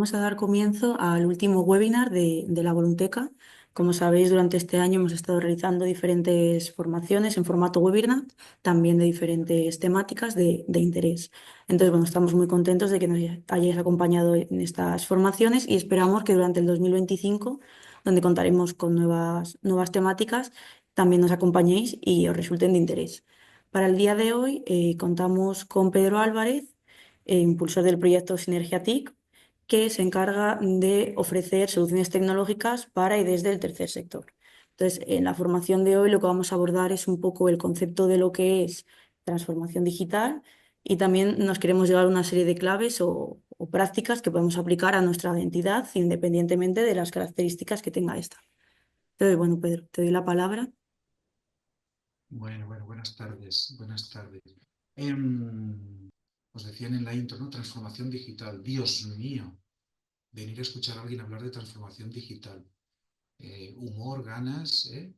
vamos a dar comienzo al último webinar de la Volunteca. Como sabéis, durante este año hemos estado realizando diferentes formaciones en formato webinar, también de diferentes temáticas de interés. Entonces, bueno, estamos muy contentos de que nos hayáis acompañado en estas formaciones y esperamos que durante el 2025, donde contaremos con nuevas temáticas, también nos acompañéis y os resulten de interés. Para el día de hoy, contamos con Pedro Álvarez, impulsor del proyecto Sinergia TIC, que se encarga de ofrecer soluciones tecnológicas para y desde el tercer sector. Entonces, en la formación de hoy lo que vamos a abordar es un poco el concepto de lo que es transformación digital y también nos queremos llevar una serie de claves o prácticas que podemos aplicar a nuestra entidad independientemente de las características que tenga esta. Entonces, bueno, Pedro, te doy la palabra. Bueno, buenas tardes, buenas tardes. Os decían en la intro, ¿no? Transformación digital. Dios mío, venir a escuchar a alguien hablar de transformación digital. Humor, ganas, ¿eh?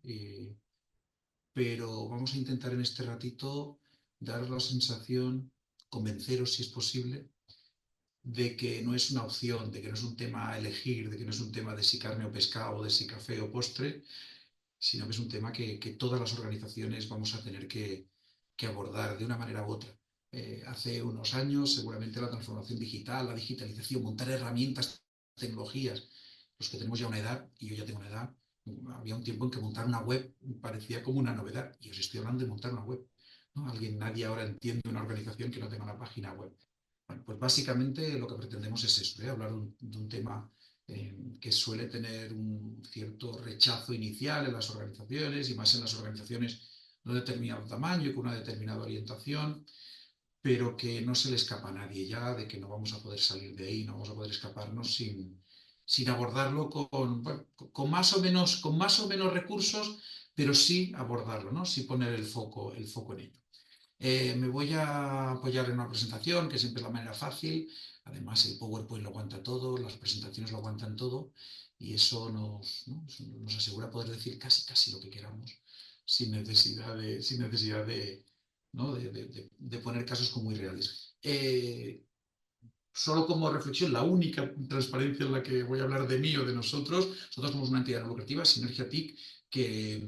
Pero vamos a intentar en este ratito daros la sensación, convenceros si es posible, de que no es una opción, de que no es un tema a elegir, de que no es un tema de si carne o pescado, de si café o postre, sino que es un tema que todas las organizaciones vamos a tener que abordar de una manera u otra. Hace unos años, seguramente la transformación digital, la digitalización, montar herramientas, tecnologías, los que tenemos ya una edad, y yo ya tengo una edad, había un tiempo en que montar una web parecía como una novedad, y os estoy hablando de montar una web. ¿No? Nadie ahora entiende una organización que no tenga una página web. Bueno, pues básicamente lo que pretendemos es eso, hablar de un tema que suele tener un cierto rechazo inicial en las organizaciones y más en las organizaciones de un determinado tamaño y con una determinada orientación, pero que no se le escapa a nadie ya, de que no vamos a poder salir de ahí, no vamos a poder escaparnos sin abordarlo bueno, con más o menos recursos, pero sí abordarlo, ¿no? Sí poner el foco en ello. Me voy a apoyar en una presentación, que siempre es la manera fácil. Además, el PowerPoint lo aguanta todo, las presentaciones lo aguantan todo, y eso ¿no? Eso nos asegura poder decir casi lo que queramos, sin necesidad ¿no? de poner casos como irreales. Solo como reflexión, la única transparencia en la que voy a hablar de mí o de nosotros somos una entidad no lucrativa, Sinergia TIC, que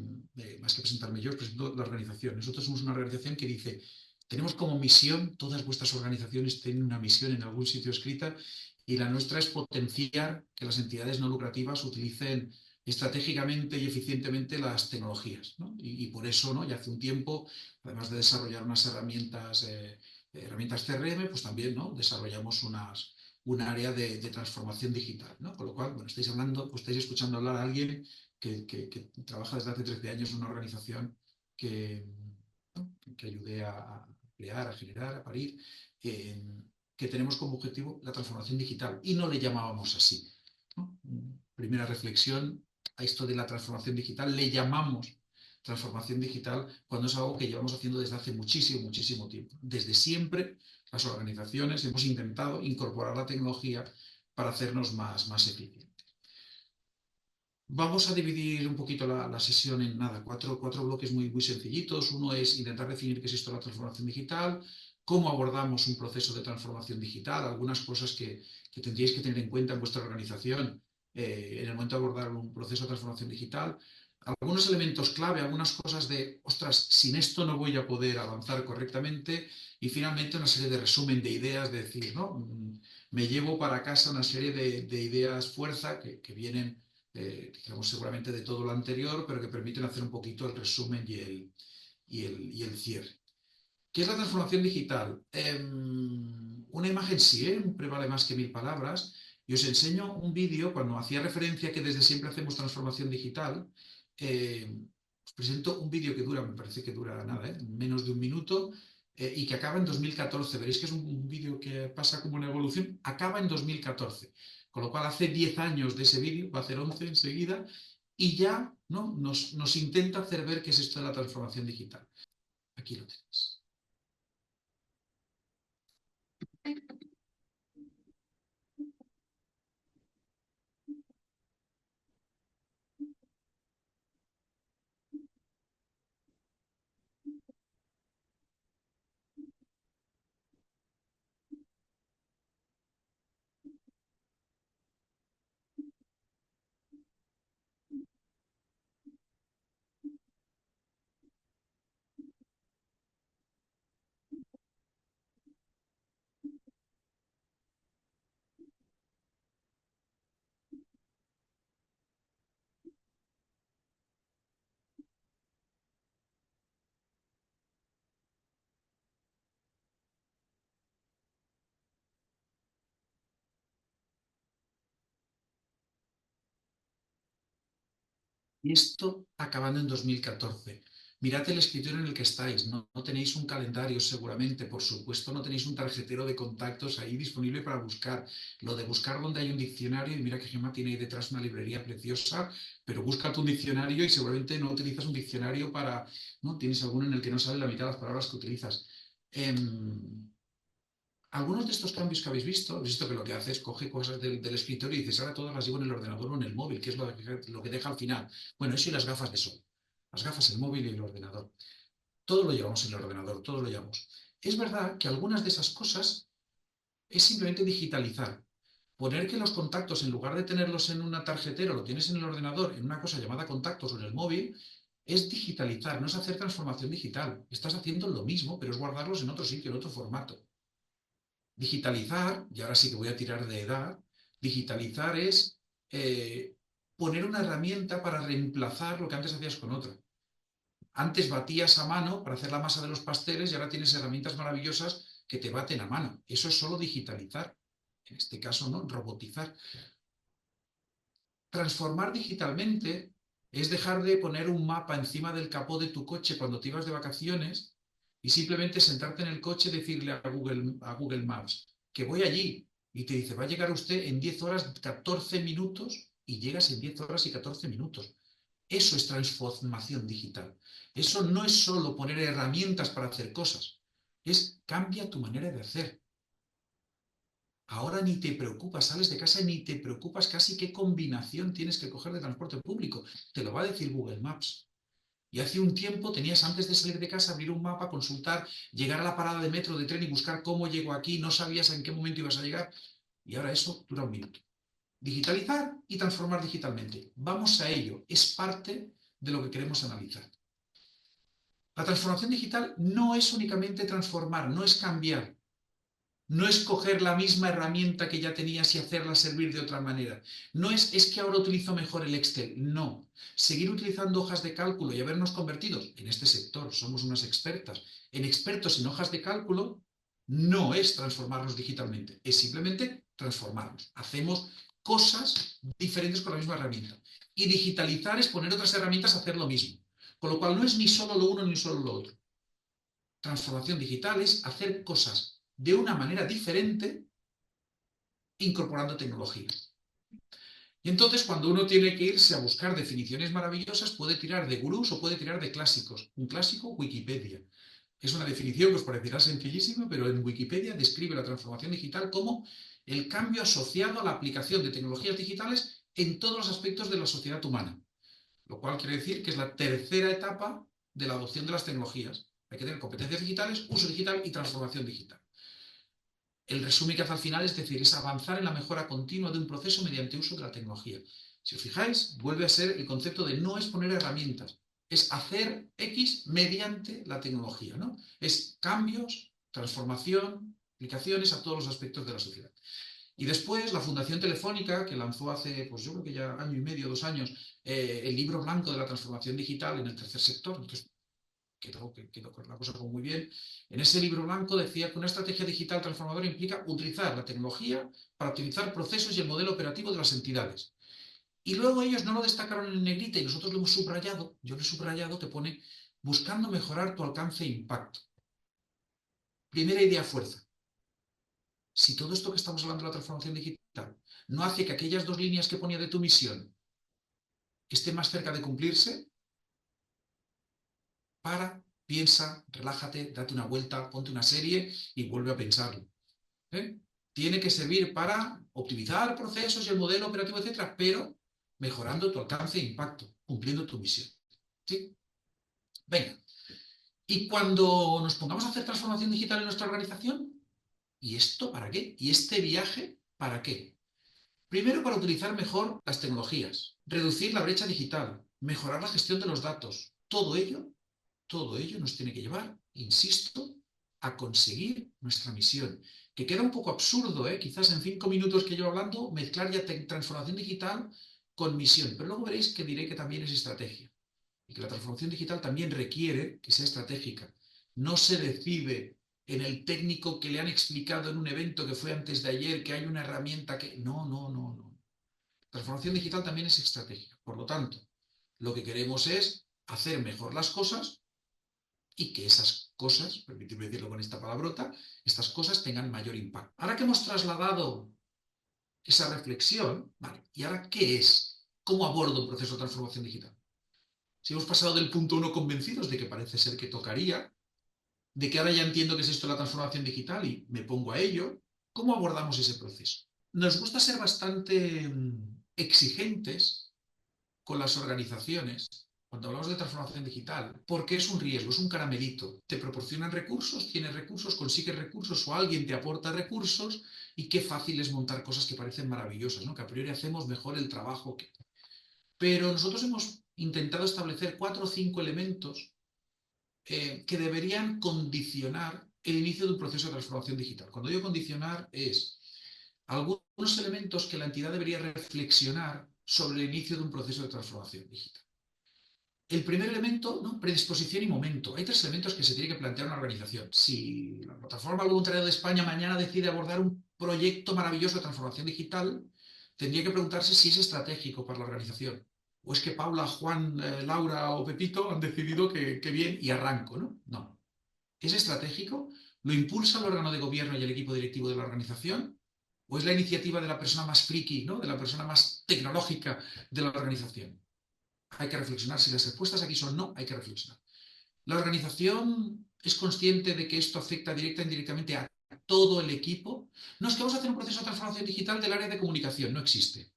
más que presentarme yo, os presento la organización. Nosotros somos una organización que dice, tenemos como misión, todas vuestras organizaciones tienen una misión en algún sitio escrita, y la nuestra es potenciar que las entidades no lucrativas utilicen estratégicamente y eficientemente las tecnologías, ¿no? Y por eso, ¿no? Ya hace un tiempo, además de desarrollar unas herramientas CRM, pues también, ¿no? Desarrollamos un área de transformación digital, ¿no? Con lo cual, bueno, estáis escuchando hablar a alguien que trabaja desde hace 13 años en una organización que, ¿no? que ayude a crear, a generar, a parir, eh, que tenemos como objetivo la transformación digital y no le llamábamos así, ¿no? Primera reflexión, a esto de la transformación digital le llamamos transformación digital cuando es algo que llevamos haciendo desde hace muchísimo tiempo. Desde siempre las organizaciones hemos intentado incorporar la tecnología para hacernos más eficientes. Vamos a dividir un poquito la sesión en nada, cuatro bloques muy sencillitos. Uno es intentar definir qué es esto de la transformación digital, cómo abordamos un proceso de transformación digital, algunas cosas que tendríais que tener en cuenta en vuestra organización en el momento de abordar un proceso de transformación digital, algunos elementos clave, algunas cosas de, ostras, sin esto no voy a poder avanzar correctamente, y finalmente una serie de resumen de ideas, de decir, ¿no? Me llevo para casa una serie de ideas fuerza que vienen digamos, seguramente de todo lo anterior, pero que permiten hacer un poquito el resumen y el cierre. ¿Qué es la transformación digital? Una imagen siempre vale más que 1000 palabras, y os enseño un vídeo cuando hacía referencia que desde siempre hacemos transformación digital. Os presento un vídeo que dura, me parece que dura nada, menos de un minuto, y que acaba en 2014. Veréis que es un vídeo que pasa como una evolución, acaba en 2014. Con lo cual hace 10 años de ese vídeo, va a hacer 11 enseguida, y ya, ¿no? nos intenta hacer ver qué es esto de la transformación digital. Aquí lo tenéis. Y esto acabando en 2014. Mirad el escritorio en el que estáis. No, no tenéis un calendario seguramente, por supuesto, no tenéis un tarjetero de contactos ahí disponible para buscar. Lo de buscar donde hay un diccionario, y mira que Gemma tiene ahí detrás una librería preciosa, pero busca tu diccionario y seguramente no utilizas un diccionario para, ¿no? Tienes alguno en el que no sabe la mitad de las palabras que utilizas. Algunos de estos cambios que habéis visto que lo que hace es coge cosas del escritorio y dices, ahora todas las llevo en el ordenador o en el móvil, que es lo que deja al final. Bueno, eso y las gafas de sol. Las gafas, el móvil y el ordenador. Todo lo llevamos en el ordenador, todo lo llevamos. Es verdad que algunas de esas cosas es simplemente digitalizar. Poner que los contactos, en lugar de tenerlos en una tarjetera, lo tienes en el ordenador, en una cosa llamada contactos o en el móvil, es digitalizar, no es hacer transformación digital. Estás haciendo lo mismo, pero es guardarlos en otro sitio, en otro formato. Digitalizar, y ahora sí que voy a tirar de edad, digitalizar es poner una herramienta para reemplazar lo que antes hacías con otra. Antes batías a mano para hacer la masa de los pasteles y ahora tienes herramientas maravillosas que te baten a mano. Eso es solo digitalizar. En este caso, no, robotizar. Transformar digitalmente es dejar de poner un mapa encima del capó de tu coche cuando te ibas de vacaciones y simplemente sentarte en el coche y decirle a Google Maps que voy allí y te dice, va a llegar usted en 10 horas 14 minutos y llegas en 10 horas y 14 minutos. Eso es transformación digital. Eso no es solo poner herramientas para hacer cosas, es cambia tu manera de hacer. Ahora ni te preocupas, sales de casa y ni te preocupas casi qué combinación tienes que coger de transporte público. Te lo va a decir Google Maps. Y hace un tiempo tenías antes de salir de casa abrir un mapa, consultar, llegar a la parada de metro, de tren y buscar cómo llego aquí, no sabías en qué momento ibas a llegar. Y ahora eso dura un minuto. Digitalizar y transformar digitalmente. Vamos a ello. Es parte de lo que queremos analizar. La transformación digital no es únicamente transformar, no es cambiar. No es coger la misma herramienta que ya tenías y hacerla servir de otra manera. No es que ahora utilizo mejor el Excel. No. Seguir utilizando hojas de cálculo y habernos convertido en este sector, somos unas expertas, en expertos en hojas de cálculo, no es transformarnos digitalmente. Es simplemente transformarnos. Hacemos cosas diferentes con la misma herramienta. Y digitalizar es poner otras herramientas a hacer lo mismo. Con lo cual no es ni solo lo uno ni solo lo otro. Transformación digital es hacer cosas de una manera diferente incorporando tecnología. Y entonces, cuando uno tiene que irse a buscar definiciones maravillosas, puede tirar de gurús o puede tirar de clásicos. Un clásico, Wikipedia. Es una definición que os parecerá sencillísima, pero en Wikipedia describe la transformación digital como el cambio asociado a la aplicación de tecnologías digitales en todos los aspectos de la sociedad humana. Lo cual quiere decir que es la tercera etapa de la adopción de las tecnologías. Hay que tener competencias digitales, uso digital y transformación digital. El resumen que hace al final es decir, es avanzar en la mejora continua de un proceso mediante uso de la tecnología. Si os fijáis, vuelve a ser el concepto de no es poner herramientas, es hacer X mediante la tecnología, ¿no? Es cambios, transformación, aplicaciones a todos los aspectos de la sociedad. Y después la Fundación Telefónica, que lanzó hace, pues yo creo que ya año y medio, 2 años, el libro blanco de la transformación digital en el tercer sector. Entonces, quedó la cosa como muy bien. En ese libro blanco decía que una estrategia digital transformadora implica utilizar la tecnología para optimizar procesos y el modelo operativo de las entidades. Y luego ellos no lo destacaron en negrita y nosotros lo hemos subrayado, yo lo he subrayado, te pone buscando mejorar tu alcance e impacto. Primera idea fuerza. Si todo esto que estamos hablando de la transformación digital no hace que aquellas 2 líneas que ponía de tu misión estén más cerca de cumplirse, piensa, relájate, date una vuelta, ponte una serie y vuelve a pensarlo. ¿Eh? Tiene que servir para optimizar procesos y el modelo operativo, etcétera, pero mejorando tu alcance e impacto, cumpliendo tu misión. ¿Sí? Venga. Y cuando nos pongamos a hacer transformación digital en nuestra organización, ¿y esto para qué? ¿Y este viaje para qué? Primero, para utilizar mejor las tecnologías, reducir la brecha digital, mejorar la gestión de los datos. Todo ello nos tiene que llevar, insisto, a conseguir nuestra misión. Que queda un poco absurdo, quizás en 5 minutos que llevo hablando, mezclar ya transformación digital con misión. Pero luego veréis que diré que también es estrategia. Y que la transformación digital también requiere que sea estratégica. No se decide en el técnico que le han explicado en un evento que fue antes de ayer que hay una herramienta que... No, no, no, no. Transformación digital también es estratégica. Por lo tanto, Lo que queremos es hacer mejor las cosas y que esas cosas, permíteme decirlo con esta palabrota, estas cosas tengan mayor impacto. Ahora que hemos trasladado esa reflexión, ¿vale? ¿Y ahora qué es? ¿Cómo abordo un proceso de transformación digital? Si hemos pasado del punto uno convencidos de que parece ser que tocaría, de que ahora ya entiendo qué es esto de la transformación digital y me pongo a ello, ¿cómo abordamos ese proceso? Nos gusta ser bastante exigentes con las organizaciones cuando hablamos de transformación digital, porque es un riesgo, es un caramelito. Te proporcionan recursos, tienes recursos, consigues recursos o alguien te aporta recursos y qué fácil es montar cosas que parecen maravillosas, ¿no? Que a priori hacemos mejor el trabajo que... Pero nosotros hemos intentado establecer 4 o 5 elementos que deberían condicionar el inicio de un proceso de transformación digital. Cuando digo condicionar es algunos elementos que la entidad debería reflexionar sobre el inicio de un proceso de transformación digital. El primer elemento, ¿no? Predisposición y momento. Hay 3 elementos que se tiene que plantear una organización. Si la Plataforma Voluntariado de España mañana decide abordar un proyecto maravilloso de transformación digital, tendría que preguntarse si es estratégico para la organización. O es que Paula, Juan, Laura o Pepito han decidido que bien y arranco, ¿no? No. ¿Es estratégico? ¿Lo impulsa el órgano de gobierno y el equipo directivo de la organización? ¿O es la iniciativa de la persona más friki, ¿no? De la persona más tecnológica de la organización? Hay que reflexionar. Si las respuestas aquí son no, hay que reflexionar. La organización es consciente de que esto afecta directa e indirectamente a todo el equipo. No es que vamos a hacer un proceso de transformación digital del área de comunicación, no existe.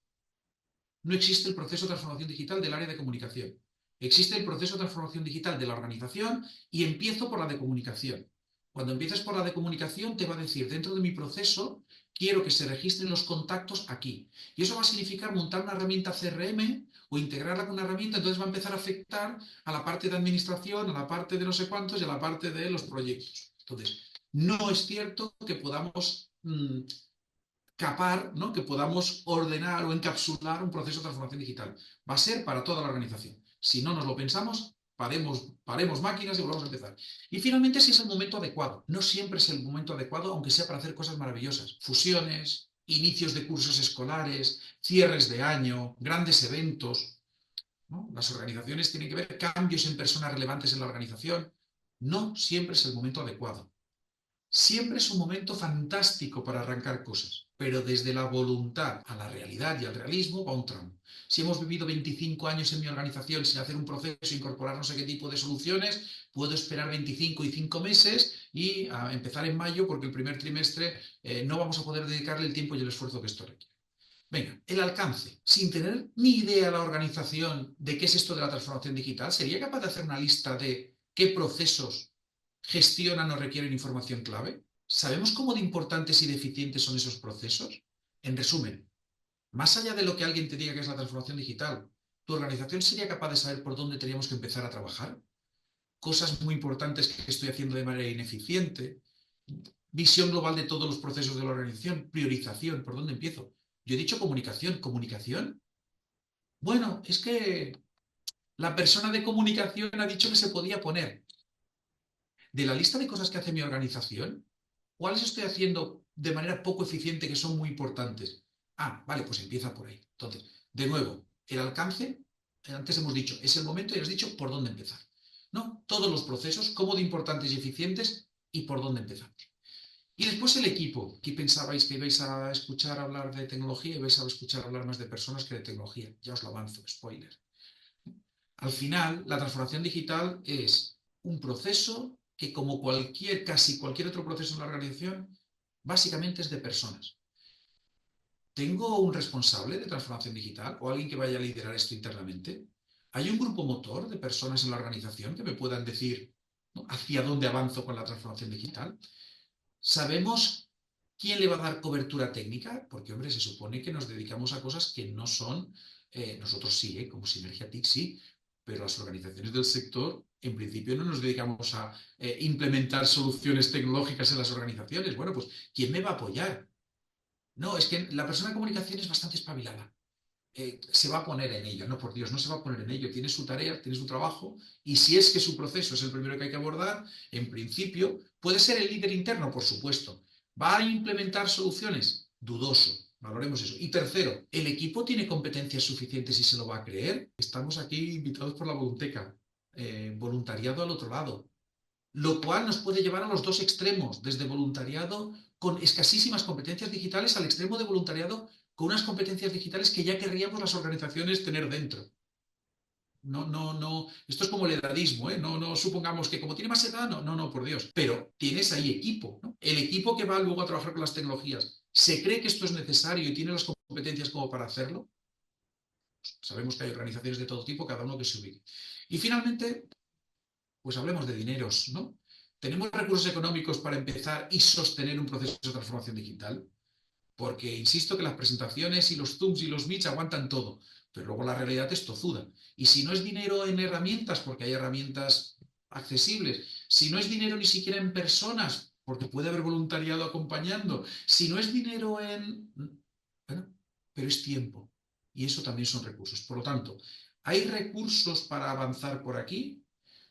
No existe el proceso de transformación digital del área de comunicación. Existe el proceso de transformación digital de la organización y empiezo por la de comunicación. Cuando empieces por la de comunicación te va a decir, dentro de mi proceso, quiero que se registren los contactos aquí. Y eso va a significar montar una herramienta CRM o integrarla con una herramienta, entonces va a empezar a afectar a la parte de administración, a la parte de no sé cuántos y a la parte de los proyectos. Entonces, no es cierto que podamos capar, ¿no? Que podamos ordenar o encapsular un proceso de transformación digital. Va a ser para toda la organización. Si no nos lo pensamos, paremos máquinas y volvamos a empezar. Y finalmente, si es el momento adecuado. No siempre es el momento adecuado, aunque sea para hacer cosas maravillosas. Fusiones, inicios de cursos escolares, cierres de año, grandes eventos, ¿no? Las organizaciones tienen que ver cambios en personas relevantes en la organización. No siempre es el momento adecuado. Siempre es un momento fantástico para arrancar cosas, pero desde la voluntad a la realidad y al realismo va un tramo. Si hemos vivido 25 años en mi organización sin hacer un proceso, incorporar no sé qué tipo de soluciones, puedo esperar 25 y 5 meses y empezar en mayo porque el primer trimestre no vamos a poder dedicarle el tiempo y el esfuerzo que esto requiere. Venga, el alcance. Sin tener ni idea la organización de qué es esto de la transformación digital, ¿sería capaz de hacer una lista de qué procesos gestionan o requieren información clave? ¿Sabemos cómo de importantes y de eficientes son esos procesos? En resumen, más allá de lo que alguien te diga que es la transformación digital, ¿tu organización sería capaz de saber por dónde teníamos que empezar a trabajar? Cosas muy importantes que estoy haciendo de manera ineficiente, visión global de todos los procesos de la organización, priorización, ¿por dónde empiezo? Yo he dicho comunicación. ¿Comunicación? Bueno, es que la persona de comunicación ha dicho que se podía poner de la lista de cosas que hace mi organización, ¿cuáles estoy haciendo de manera poco eficiente que son muy importantes? Ah, vale, pues empieza por ahí. Entonces, de nuevo, el alcance, antes hemos dicho, es el momento y has dicho por dónde empezar. ¿No? Todos los procesos, cómo de importantes y eficientes y por dónde empezamos. Y después el equipo. ¿Qué pensabais que ibais a escuchar hablar de tecnología? Ibais a escuchar hablar más de personas que de tecnología. Ya os lo avanzo, spoiler. Al final, la transformación digital es un proceso que, como casi cualquier otro proceso en la organización, básicamente es de personas. ¿Tengo un responsable de transformación digital o alguien que vaya a liderar esto internamente? ¿Hay un grupo motor de personas en la organización que me puedan decir, ¿no?, hacia dónde avanzo con la transformación digital? ¿Sabemos quién le va a dar cobertura técnica? Porque, hombre, se supone que nos dedicamos a cosas que no son, nosotros sí, como Sinergia TIC sí, pero las organizaciones del sector, en principio, no nos dedicamos a implementar soluciones tecnológicas en las organizaciones. Bueno, pues, ¿quién me va a apoyar? No, es que la persona de comunicación es bastante espabilada. Se va a poner en ello, no, por Dios, no se va a poner en ello, tiene su tarea, tiene su trabajo, y si es que su proceso es el primero que hay que abordar, en principio, puede ser el líder interno, por supuesto. ¿Va a implementar soluciones? Dudoso. Valoremos eso. Y tercero, ¿el equipo tiene competencias suficientes y se lo va a creer? Estamos aquí invitados por la Volunteca. Voluntariado al otro lado. Lo cual nos puede llevar a los dos extremos, desde voluntariado con escasísimas competencias digitales al extremo de voluntariado con unas competencias digitales que ya querríamos las organizaciones tener dentro. No, no, no. Esto es como el edadismo, ¿eh? No, no supongamos que como tiene más edad, no, no, no, por Dios. Pero tienes ahí equipo, ¿no? El equipo que va luego a trabajar con las tecnologías, ¿se cree que esto es necesario y tiene las competencias como para hacerlo? Sabemos que hay organizaciones de todo tipo, cada uno que se ubique. Y finalmente, pues hablemos de dineros, ¿no? ¿Tenemos recursos económicos para empezar y sostener un proceso de transformación digital? Porque insisto que las presentaciones y los Zooms y los Meets aguantan todo, pero luego la realidad es tozuda. Y si no es dinero en herramientas, porque hay herramientas accesibles, si no es dinero ni siquiera en personas, porque puede haber voluntariado acompañando, si no es dinero en... Bueno, pero es tiempo. Y eso también son recursos. Por lo tanto, ¿hay recursos para avanzar por aquí?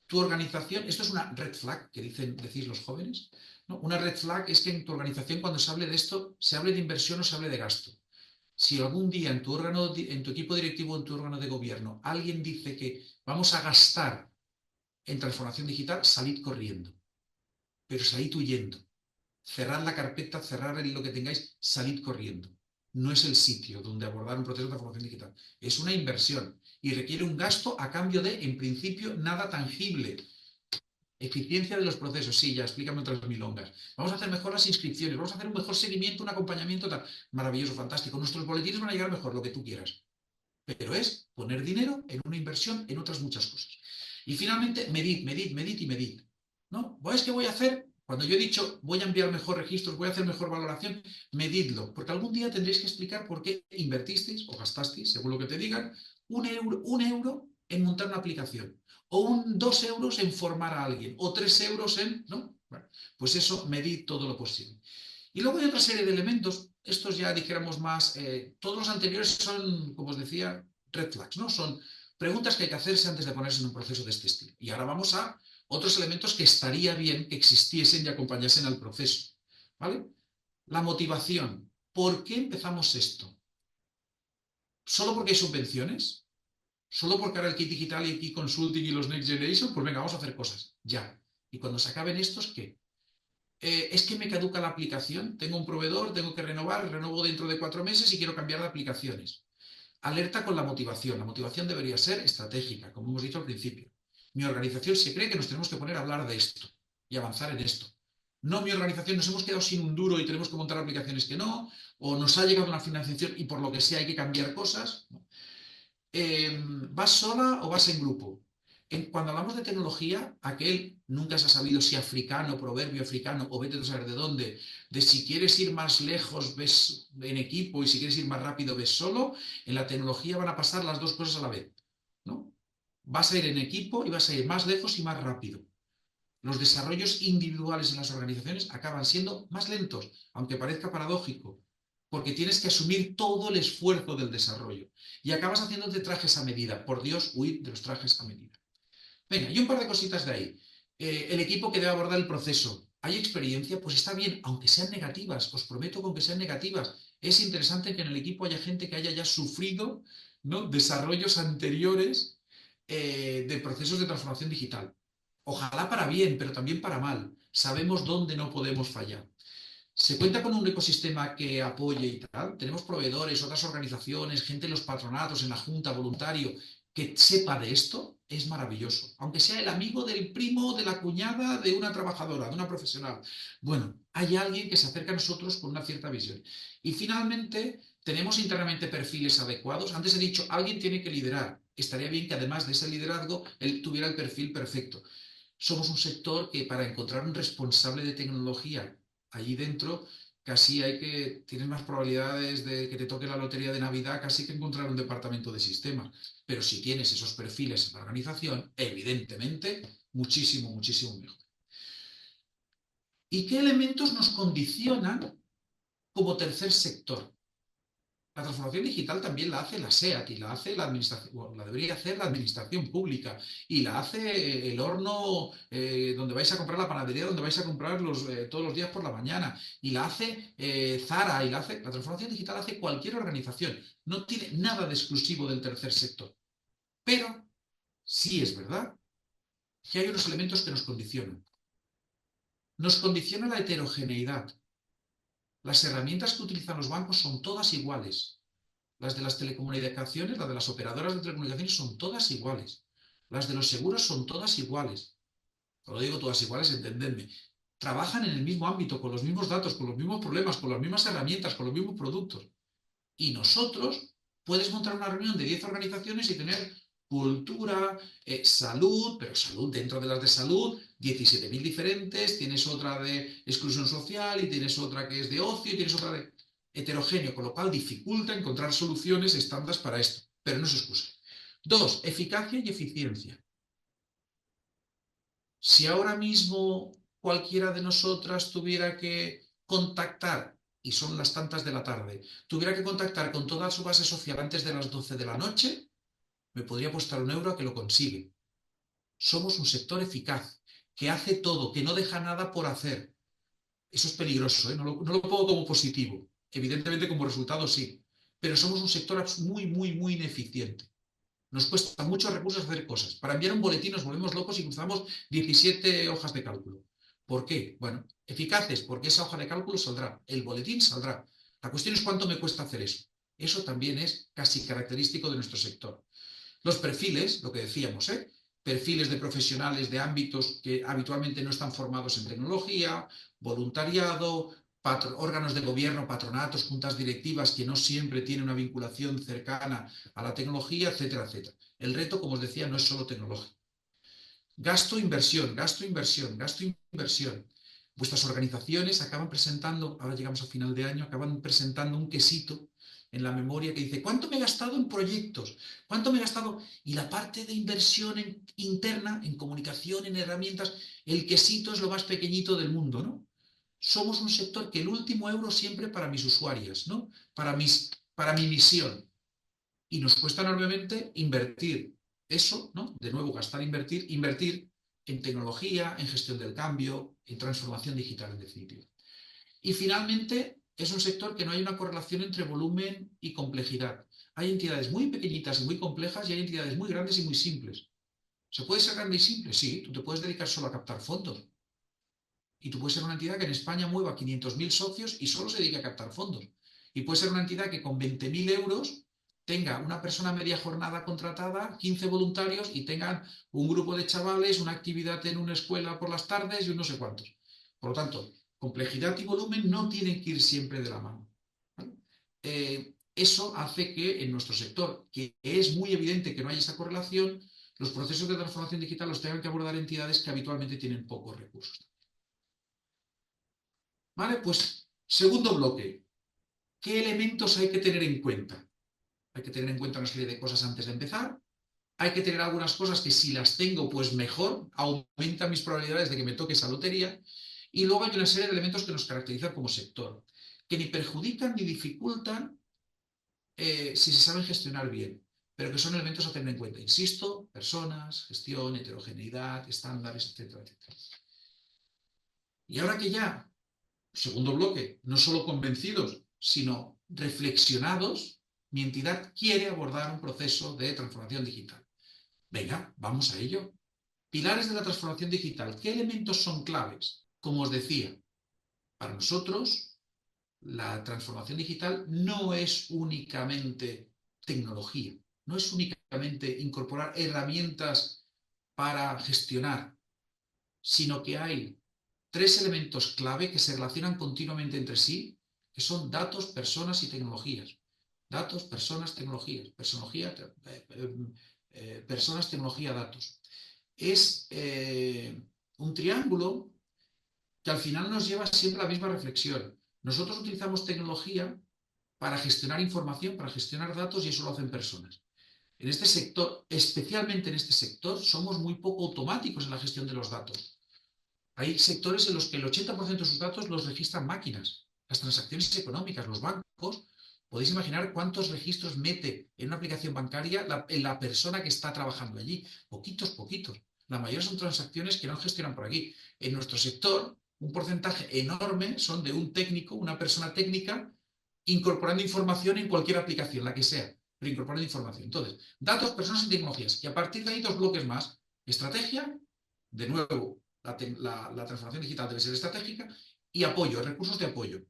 Tu organización, esto es una red flag que decís los jóvenes, ¿no? Una red flag es que en tu organización cuando se hable de esto, se hable de inversión o se hable de gasto. Si algún día en tu órgano, en tu equipo directivo, en tu órgano de gobierno, alguien dice que vamos a gastar en transformación digital, salid corriendo, pero salid huyendo. Cerrad la carpeta, cerrad lo que tengáis, salid corriendo. No es el sitio donde abordar un proceso de transformación digital. Es una inversión y requiere un gasto a cambio de, en principio, nada tangible. Eficiencia de los procesos, sí, ya, explícame otras milongas. Vamos a hacer mejor las inscripciones, vamos a hacer un mejor seguimiento, un acompañamiento, tal. Maravilloso, fantástico. Nuestros boletines van a llegar mejor, lo que tú quieras. Pero es poner dinero en una inversión en otras muchas cosas. Y finalmente, medid, medid, medid y medid. ¿No? ¿Qué voy a hacer? Cuando yo he dicho voy a enviar mejor registros, voy a hacer mejor valoración, medidlo, porque algún día tendréis que explicar por qué invertisteis o gastasteis, según lo que te digan, un euro en montar una aplicación, o 2 euros en formar a alguien, o 3 euros en... ¿no? Bueno, pues eso, medid todo lo posible. Y luego hay otra serie de elementos, estos ya dijéramos más, todos los anteriores son, como os decía, red flags, ¿no? Son preguntas que hay que hacerse antes de ponerse en un proceso de este estilo. Y ahora vamos a otros elementos que estaría bien que existiesen y acompañasen al proceso, ¿vale? La motivación. ¿Por qué empezamos esto? ¿Solo porque hay subvenciones? ¿Solo porque ahora el kit digital y el kit consulting y los next generation? Pues venga, vamos a hacer cosas, ya. Y cuando se acaben estos, ¿qué? Es que me caduca la aplicación, tengo un proveedor, tengo que renovar, renuevo dentro de 4 meses y quiero cambiar de aplicaciones. Alerta con la motivación debería ser estratégica, como hemos dicho al principio. Mi organización se cree que nos tenemos que poner a hablar de esto y avanzar en esto. No, mi organización nos hemos quedado sin un duro y tenemos que montar aplicaciones que no, o nos ha llegado una financiación y por lo que sea hay que cambiar cosas. ¿No? ¿Vas sola o vas en grupo? Cuando hablamos de tecnología, aquel nunca se ha sabido si africano, proverbio africano o vete a saber de dónde, de si quieres ir más lejos ves en equipo y si quieres ir más rápido ves solo, en la tecnología van a pasar las dos cosas a la vez, ¿no? Vas a ir en equipo y vas a ir más lejos y más rápido. Los desarrollos individuales en las organizaciones acaban siendo más lentos, aunque parezca paradójico, porque tienes que asumir todo el esfuerzo del desarrollo y acabas haciéndote trajes a medida. Por Dios, huid de los trajes a medida. Venga, y un par de cositas de ahí. El equipo que debe abordar el proceso. ¿Hay experiencia? Pues está bien, aunque sean negativas. Os prometo con que sean negativas. Es interesante que en el equipo haya gente que haya ya sufrido, ¿no?, desarrollos anteriores de procesos de transformación digital. Ojalá para bien, pero también para mal. Sabemos dónde no podemos fallar. Se cuenta con un ecosistema que apoye y tal. Tenemos proveedores, otras organizaciones, gente en los patronatos, en la junta, voluntario, que sepa de esto. Es maravilloso. Aunque sea el amigo del primo, de la cuñada, de una trabajadora, de una profesional. Bueno, hay alguien que se acerca a nosotros con una cierta visión. Y finalmente, tenemos internamente perfiles adecuados. Antes he dicho, alguien tiene que liderar. Estaría bien que además de ese liderazgo, él tuviera el perfil perfecto. Somos un sector que para encontrar un responsable de tecnología allí dentro, casi tienes más probabilidades de que te toque la lotería de Navidad casi que encontrar un departamento de sistemas. Pero si tienes esos perfiles en la organización, evidentemente, muchísimo, muchísimo mejor. ¿Y qué elementos nos condicionan como tercer sector? La transformación digital también la hace la SEAT y la hace la administración, bueno, la debería hacer la administración pública y la hace el horno donde vais a comprar la panadería, donde vais a comprar todos los días por la mañana y la hace Zara y la transformación digital hace cualquier organización. No tiene nada de exclusivo del tercer sector. Pero sí es verdad que hay unos elementos que nos condicionan. Nos condiciona la heterogeneidad. Las herramientas que utilizan los bancos son todas iguales. Las de las telecomunicaciones, las de las operadoras de telecomunicaciones son todas iguales. Las de los seguros son todas iguales. Cuando digo todas iguales, entendedme. Trabajan en el mismo ámbito, con los mismos datos, con los mismos problemas, con las mismas herramientas, con los mismos productos. Y nosotros, puedes montar una reunión de 10 organizaciones y tener cultura, salud, pero salud dentro de las de salud, 17.000 diferentes, tienes otra de exclusión social y tienes otra que es de ocio y tienes otra de heterogéneo, con lo cual dificulta encontrar soluciones estándares para esto, pero no es excusa. Dos, eficacia y eficiencia. Si ahora mismo cualquiera de nosotras tuviera que contactar, y son las tantas de la tarde, tuviera que contactar con toda su base social antes de las 12 de la noche, me podría apostar 1 euro a que lo consigue. Somos un sector eficaz, que hace todo, que no deja nada por hacer. Eso es peligroso, ¿eh? No lo pongo como positivo. Evidentemente como resultado sí, pero somos un sector muy, muy, muy ineficiente. Nos cuesta muchos recursos hacer cosas. Para enviar un boletín nos volvemos locos y cruzamos 17 hojas de cálculo. ¿Por qué? Bueno, eficaces, porque esa hoja de cálculo saldrá, el boletín saldrá. La cuestión es cuánto me cuesta hacer eso. Eso también es casi característico de nuestro sector. Los perfiles, lo que decíamos, perfiles de profesionales de ámbitos que habitualmente no están formados en tecnología, voluntariado, órganos de gobierno, patronatos, juntas directivas que no siempre tienen una vinculación cercana a la tecnología, etcétera, etcétera. El reto, como os decía, no es solo tecnológico. Gasto, inversión, gasto, inversión, gasto, inversión. Vuestras organizaciones acaban presentando, ahora llegamos a final de año, acaban presentando un quesito en la memoria que dice, ¿cuánto me he gastado en proyectos? ¿Cuánto me he gastado? Y la parte de inversión interna, en comunicación, en herramientas, el quesito es lo más pequeñito del mundo, ¿no? Somos un sector que el último euro siempre para mis usuarias, ¿no? Para mi misión. Y nos cuesta enormemente invertir eso, ¿no? De nuevo, gastar, invertir en tecnología, en gestión del cambio, en transformación digital, en definitiva. Y finalmente, es un sector que no hay una correlación entre volumen y complejidad. Hay entidades muy pequeñitas y muy complejas y hay entidades muy grandes y muy simples. ¿Se puede ser grande y simple? Sí, tú te puedes dedicar solo a captar fondos. Y tú puedes ser una entidad que en España mueva 500.000 socios y solo se dedique a captar fondos. Y puede ser una entidad que con 20.000 euros tenga una persona media jornada contratada, 15 voluntarios y tengan un grupo de chavales, una actividad en una escuela por las tardes y un no sé cuántos. Por lo tanto, complejidad y volumen no tienen que ir siempre de la mano. ¿Vale? Eso hace que en nuestro sector, que es muy evidente que no hay esa correlación, los procesos de transformación digital los tengan que abordar entidades que habitualmente tienen pocos recursos. ¿Vale? Pues segundo bloque, ¿qué elementos hay que tener en cuenta? Hay que tener en cuenta una serie de cosas antes de empezar. Hay que tener algunas cosas que si las tengo, pues mejor, aumenta mis probabilidades de que me toque esa lotería. Y luego hay una serie de elementos que nos caracterizan como sector, que ni perjudican ni dificultan si se saben gestionar bien, pero que son elementos a tener en cuenta. Insisto, personas, gestión, heterogeneidad, estándares, etcétera, etcétera. Y ahora que ya segundo bloque, no solo convencidos, sino reflexionados, mi entidad quiere abordar un proceso de transformación digital. Venga, vamos a ello. Pilares de la transformación digital. ¿Qué elementos son claves? Como os decía, para nosotros la transformación digital no es únicamente tecnología, no es únicamente incorporar herramientas para gestionar, sino que hay 3 elementos clave que se relacionan continuamente entre sí, que son datos, personas y tecnologías. Datos, personas, tecnologías. Personas, tecnología, datos. Es un triángulo que al final nos lleva siempre a la misma reflexión. Nosotros utilizamos tecnología para gestionar información, para gestionar datos y eso lo hacen personas. En este sector, especialmente en este sector, somos muy poco automáticos en la gestión de los datos. Hay sectores en los que el 80% de sus datos los registran máquinas. Las transacciones económicas, los bancos, ¿Podéis imaginar cuántos registros mete en una aplicación bancaria la persona que está trabajando allí? Poquitos, poquitos. La mayoría son transacciones que no gestionan por aquí. En nuestro sector, un porcentaje enorme son de un técnico, una persona técnica, incorporando información en cualquier aplicación, la que sea, pero incorporando información. Entonces, datos, personas y tecnologías. Y a partir de ahí, dos bloques más. Estrategia, de nuevo, la transformación digital debe ser estratégica, y apoyo, recursos de apoyo.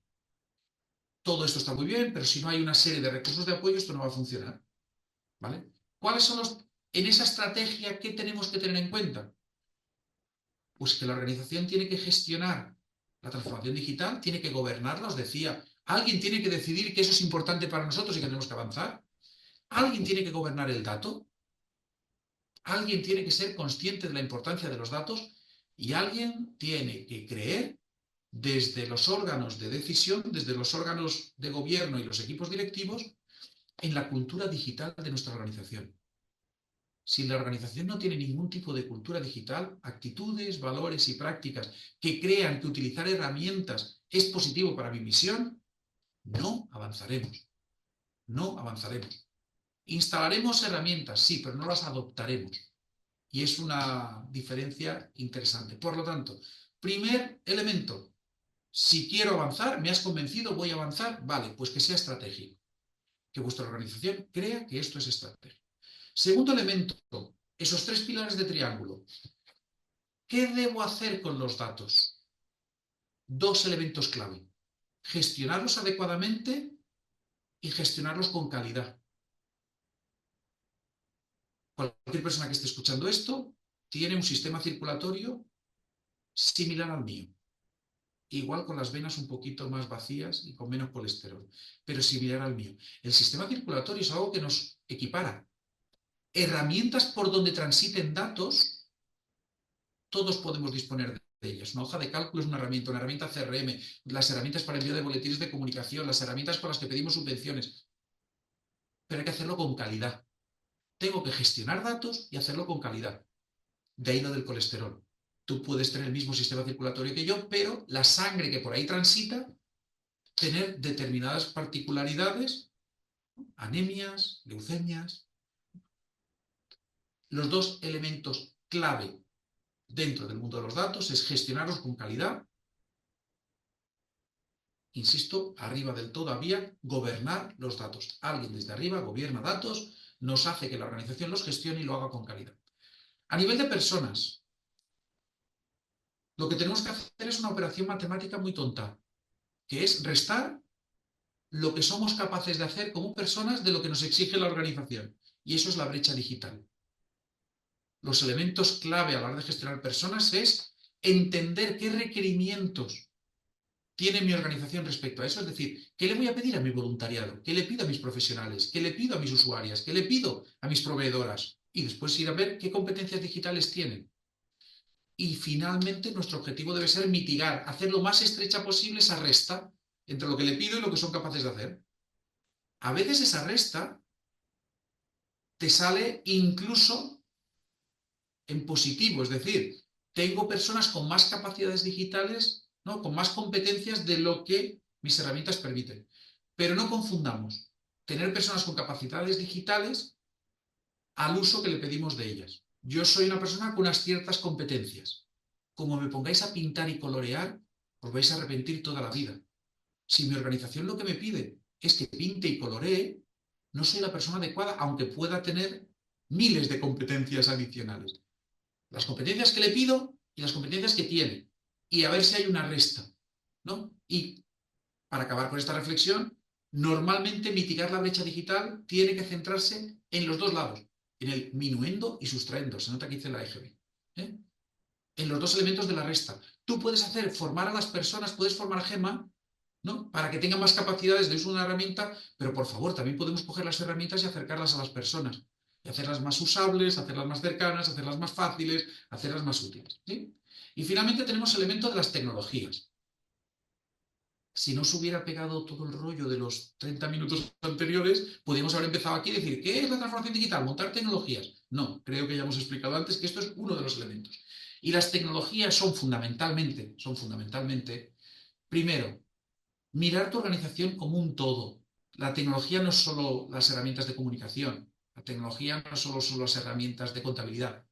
Todo esto está muy bien, pero si no hay una serie de recursos de apoyo, esto no va a funcionar. ¿Vale? ¿Cuáles son los... En esa estrategia, qué tenemos que tener en cuenta? Pues que la organización tiene que gestionar la transformación digital, tiene que gobernarla, os decía, alguien tiene que decidir que eso es importante para nosotros y que tenemos que avanzar, alguien tiene que gobernar el dato, alguien tiene que ser consciente de la importancia de los datos y alguien tiene que creer desde los órganos de decisión, desde los órganos de gobierno y los equipos directivos, en la cultura digital de nuestra organización. Si la organización no tiene ningún tipo de cultura digital, actitudes, valores y prácticas que crean que utilizar herramientas es positivo para mi misión, no avanzaremos. No avanzaremos. Instalaremos herramientas, sí, pero no las adoptaremos. Y es una diferencia interesante. Por lo tanto, primer elemento, si quiero avanzar, me has convencido, voy a avanzar, vale, pues que sea estratégico. Que vuestra organización crea que esto es estratégico. Segundo elemento, esos tres pilares de triángulo. ¿Qué debo hacer con los datos? Dos elementos clave. Gestionarlos adecuadamente y gestionarlos con calidad. Cualquier persona que esté escuchando esto tiene un sistema circulatorio similar al mío. Igual con las venas un poquito más vacías y con menos colesterol, pero similar al mío. El sistema circulatorio es algo que nos equipara. Herramientas por donde transiten datos, todos podemos disponer de ellas. Una hoja de cálculo es una herramienta CRM, las herramientas para envío de boletines de comunicación, las herramientas con las que pedimos subvenciones, pero hay que hacerlo con calidad. Tengo que gestionar datos y hacerlo con calidad. De ahí lo del colesterol. Tú puedes tener el mismo sistema circulatorio que yo, pero la sangre que por ahí transita, tener determinadas particularidades, anemias, leucemias. Los dos elementos clave dentro del mundo de los datos es gestionarlos con calidad. Insisto, arriba del todo había gobernar los datos. Alguien desde arriba gobierna datos, nos hace que la organización los gestione y lo haga con calidad. A nivel de personas, lo que tenemos que hacer es una operación matemática muy tonta, que es restar lo que somos capaces de hacer como personas de lo que nos exige la organización. Y eso es la brecha digital. Los elementos clave a la hora de gestionar personas es entender qué requerimientos tiene mi organización respecto a eso. Es decir, ¿qué le voy a pedir a mi voluntariado? ¿Qué le pido a mis profesionales? ¿Qué le pido a mis usuarias? ¿Qué le pido a mis proveedoras? Y después ir a ver qué competencias digitales tienen. Y finalmente nuestro objetivo debe ser mitigar, hacer lo más estrecha posible esa resta entre lo que le pido y lo que son capaces de hacer. A veces esa resta te sale incluso en positivo, es decir, tengo personas con más capacidades digitales, ¿no? Con más competencias de lo que mis herramientas permiten. Pero no confundamos tener personas con capacidades digitales al uso que le pedimos de ellas. Yo soy una persona con unas ciertas competencias. Como me pongáis a pintar y colorear, os vais a arrepentir toda la vida. Si mi organización lo que me pide es que pinte y coloree, no soy la persona adecuada, aunque pueda tener miles de competencias adicionales. Las competencias que le pido y las competencias que tiene. Y a ver si hay una resta, ¿no? Y para acabar con esta reflexión, normalmente mitigar la brecha digital tiene que centrarse en los dos lados, en el minuendo y sustraendo. Se nota que hice la EGB. ¿Eh? En los dos elementos de la resta. Tú puedes hacer, formar a las personas, puedes formar Gema, ¿no? Para que tengan más capacidades de uso de una herramienta, pero por favor, también podemos coger las herramientas y acercarlas a las personas. Y hacerlas más usables, hacerlas más cercanas, hacerlas más fáciles, hacerlas más útiles. ¿Sí? Y finalmente tenemos el elemento de las tecnologías. Si no se hubiera pegado todo el rollo de los 30 minutos anteriores, podríamos haber empezado aquí y decir, ¿qué es la transformación digital? Montar tecnologías. No, creo que ya hemos explicado antes que esto es uno de los elementos. Y las tecnologías son fundamentalmente, primero, mirar tu organización como un todo. La tecnología no es solo las herramientas de comunicación, la tecnología no solo son las herramientas de contabilidad,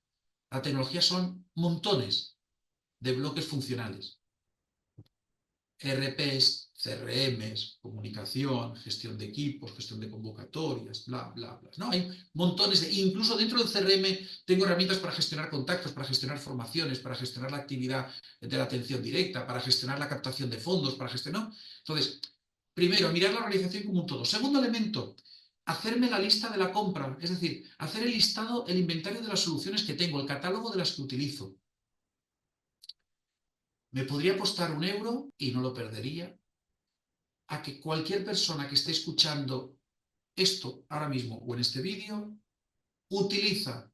la tecnología son montones de bloques funcionales. ERPs, CRMs, comunicación, gestión de equipos, gestión de convocatorias, bla, bla, bla. No, hay montones incluso dentro del CRM tengo herramientas para gestionar contactos, para gestionar formaciones, para gestionar la actividad de la atención directa, para gestionar la captación de fondos, para gestionar. ¿No? Entonces, primero, mirar la organización como un todo. Segundo elemento, hacerme la lista de la compra, es decir, hacer el listado, el inventario de las soluciones que tengo, el catálogo de las que utilizo. Me podría costar 1 euro y no lo perdería a que cualquier persona que esté escuchando esto ahora mismo o en este vídeo utiliza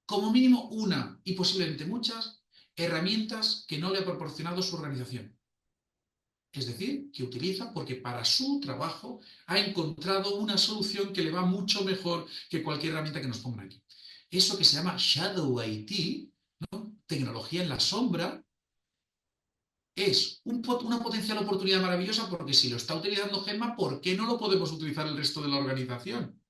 como mínimo una y posiblemente muchas herramientas que no le ha proporcionado su organización. Es decir, que utiliza porque para su trabajo ha encontrado una solución que le va mucho mejor que cualquier herramienta que nos pongan aquí. Eso que se llama Shadow IT, ¿no? Tecnología en la sombra, es una potencial oportunidad maravillosa porque si lo está utilizando Gemma, ¿por qué no lo podemos utilizar el resto de la organización?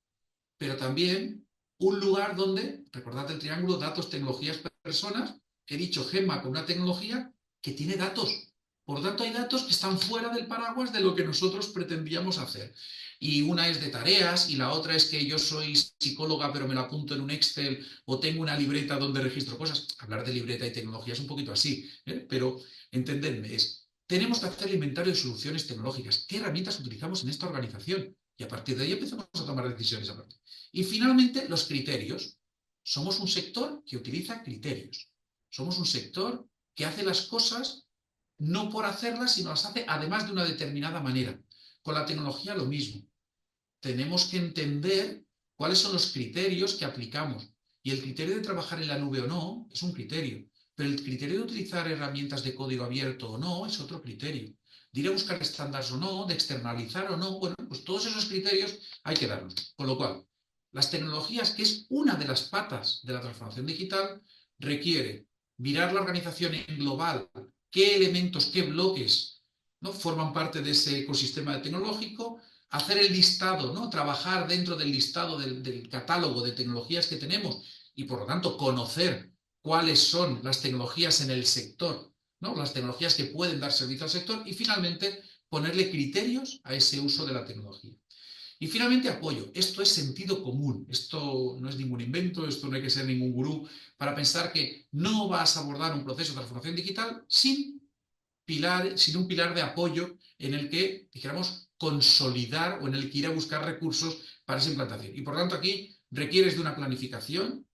Pero también un lugar donde, recordad el triángulo, datos, tecnologías, personas, he dicho Gemma con una tecnología que tiene datos. Por tanto, hay datos que están fuera del paraguas de lo que nosotros pretendíamos hacer. Y una es de tareas y la otra es que yo soy psicóloga pero me lo apunto en un Excel o tengo una libreta donde registro cosas. Hablar de libreta y tecnología es un poquito así, pero entendedme, tenemos que hacer el inventario de soluciones tecnológicas. ¿Qué herramientas utilizamos en esta organización? Y a partir de ahí empezamos a tomar decisiones a partir. Y finalmente, los criterios. Somos un sector que utiliza criterios. Somos un sector que hace las cosas no por hacerlas, sino las hace además de una determinada manera. Con la tecnología lo mismo. Tenemos que entender cuáles son los criterios que aplicamos. Y el criterio de trabajar en la nube o no es un criterio. Pero el criterio de utilizar herramientas de código abierto o no es otro criterio. De ir a buscar estándares o no, de externalizar o no, bueno, pues todos esos criterios hay que darlos. Con lo cual, las tecnologías, que es una de las patas de la transformación digital, requiere mirar la organización en global, qué elementos, qué bloques, ¿no?, forman parte de ese ecosistema tecnológico, hacer el listado, ¿no?, trabajar dentro del listado del catálogo de tecnologías que tenemos y por lo tanto conocer cuáles son las tecnologías en el sector, ¿no?, las tecnologías que pueden dar servicio al sector y finalmente ponerle criterios a ese uso de la tecnología. Y finalmente apoyo. Esto es sentido común. Esto no es ningún invento, esto no hay que ser ningún gurú para pensar que no vas a abordar un proceso de transformación digital sin un pilar de apoyo en el que, dijéramos, consolidar o en el que ir a buscar recursos para esa implantación. Y por tanto aquí requieres de una planificación.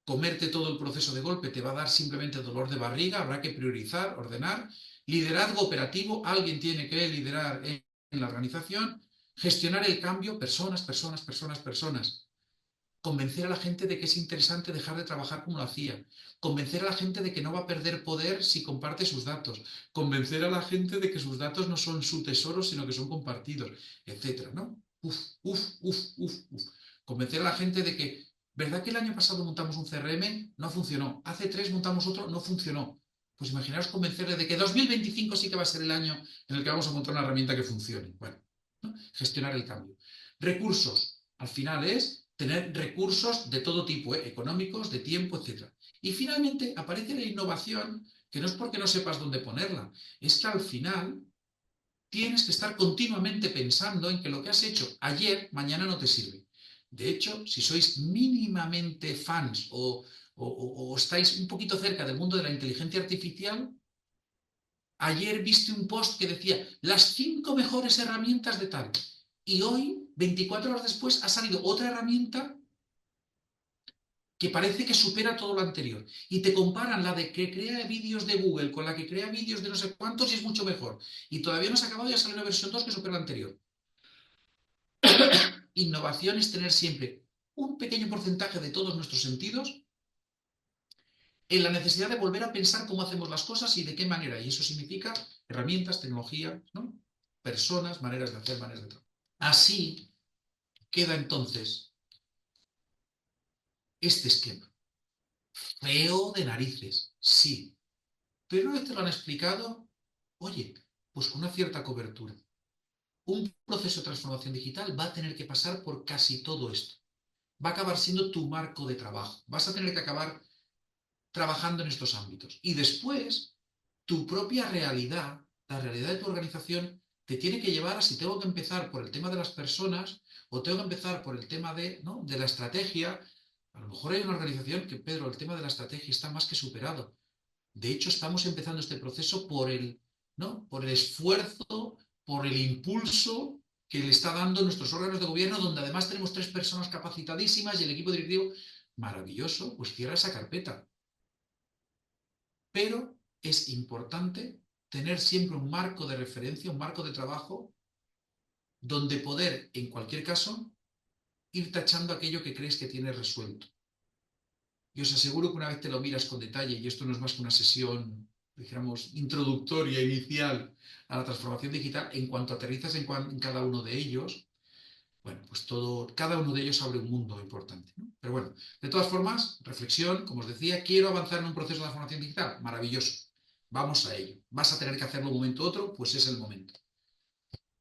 Comerte todo el proceso de golpe te va a dar simplemente dolor de barriga, habrá que priorizar, ordenar. Liderazgo operativo, alguien tiene que liderar en la organización. Gestionar el cambio, personas, personas, personas, personas. Convencer a la gente de que es interesante dejar de trabajar como lo hacía. Convencer a la gente de que no va a perder poder si comparte sus datos. Convencer a la gente de que sus datos no son su tesoro, sino que son compartidos, etcétera, ¿no? Uf, uf, uf, uf, uf. Convencer a la gente de que, ¿verdad que el año pasado montamos un CRM? No funcionó. Hace 3 montamos otro, no funcionó. Pues imaginaos convencerle de que 2025 sí que va a ser el año en el que vamos a montar una herramienta que funcione. Bueno, ¿no? Gestionar el cambio. Recursos. Al final es tener recursos de todo tipo, económicos, de tiempo, etc. Y finalmente aparece la innovación, que no es porque no sepas dónde ponerla, es que al final tienes que estar continuamente pensando en que lo que has hecho ayer, mañana no te sirve. De hecho, si sois mínimamente fans o estáis un poquito cerca del mundo de la inteligencia artificial, ayer viste un post que decía las 5 mejores herramientas de tal. Y hoy, 24 horas después, ha salido otra herramienta que parece que supera todo lo anterior. Y te comparan la de que crea vídeos de Google con la que crea vídeos de no sé cuántos y es mucho mejor. Y todavía no se ha acabado y ha salido una versión 2 que supera la anterior. Innovación es tener siempre un pequeño porcentaje de todos nuestros sentidos en la necesidad de volver a pensar cómo hacemos las cosas y de qué manera. Y eso significa herramientas, tecnología, ¿no?, personas, maneras de hacer, maneras de trabajar. Así queda entonces este esquema. Feo de narices, sí. Pero una vez te lo han explicado, oye, pues con una cierta cobertura. un proceso de transformación digital va a tener que pasar por casi todo esto. Va a acabar siendo tu marco de trabajo. Vas a tener que acabar trabajando en estos ámbitos. Y después, tu propia realidad, la realidad de tu organización, te tiene que llevar a si tengo que empezar por el tema de las personas o tengo que empezar por el tema de, ¿no?, de la estrategia. A lo mejor hay una organización que, Pedro, el tema de la estrategia está más que superado. De hecho, estamos empezando este proceso por el, ¿no?, por el esfuerzo, por el impulso que le está dando nuestros órganos de gobierno, donde además tenemos 3 personas capacitadísimas y el equipo directivo maravilloso, pues cierra esa carpeta. Pero es importante tener siempre un marco de referencia, un marco de trabajo, donde poder, en cualquier caso, ir tachando aquello que crees que tienes resuelto. Y os aseguro que una vez te lo miras con detalle, y esto no es más que una sesión, dijéramos, introductoria, inicial a la transformación digital, en cuanto aterrizas en cada uno de ellos, bueno, pues cada uno de ellos abre un mundo importante, ¿no? Pero bueno, de todas formas, reflexión, como os decía, quiero avanzar en un proceso de transformación digital, maravilloso, vamos a ello. ¿Vas a tener que hacerlo un momento u otro? Pues es el momento.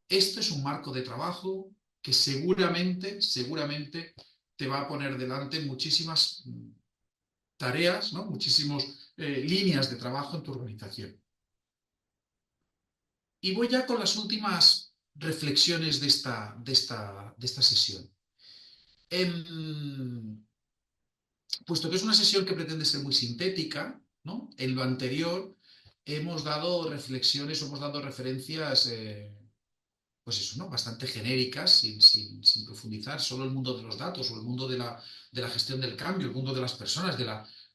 Esto es un marco de trabajo que seguramente te va a poner delante muchísimas tareas, ¿no?, muchísimas líneas de trabajo en tu organización. Y voy ya con las últimas reflexiones de esta sesión. Puesto que es una sesión que pretende ser muy sintética, ¿no?, en lo anterior hemos dado reflexiones, hemos dado referencias, pues eso, ¿no?, bastante genéricas, sin profundizar, solo el mundo de los datos o el mundo de la gestión del cambio, el mundo de las personas, de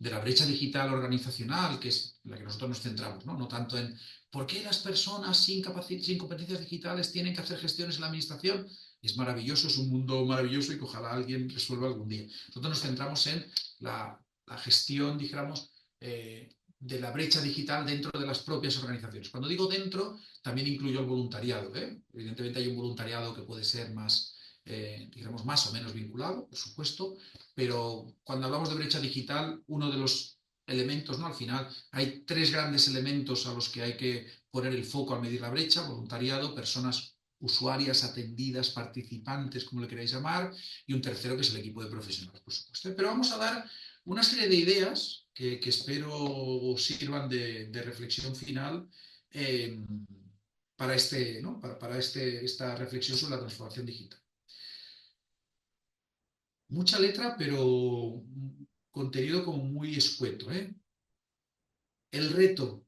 la brecha digital organizacional, que es la que nosotros nos centramos, ¿no? No tanto en por qué las personas sin competencias digitales tienen que hacer gestiones en la administración. Es maravilloso, es un mundo maravilloso y que ojalá alguien resuelva algún día. Nosotros nos centramos en la gestión, dijéramos, de la brecha digital dentro de las propias organizaciones. Cuando digo dentro, también incluyo el voluntariado, ¿eh? Evidentemente hay un voluntariado que puede ser más, digamos, más o menos vinculado, por supuesto, pero cuando hablamos de brecha digital, uno de los elementos, ¿no?, al final hay 3 grandes elementos a los que hay que poner el foco al medir la brecha: voluntariado, personas usuarias, atendidas, participantes, como le queráis llamar, y un tercero que es el equipo de profesionales, por supuesto. Pero vamos a dar una serie de ideas que espero sirvan de reflexión final, eh, para esta reflexión sobre la transformación digital. Mucha letra, pero contenido como muy escueto, ¿eh? El reto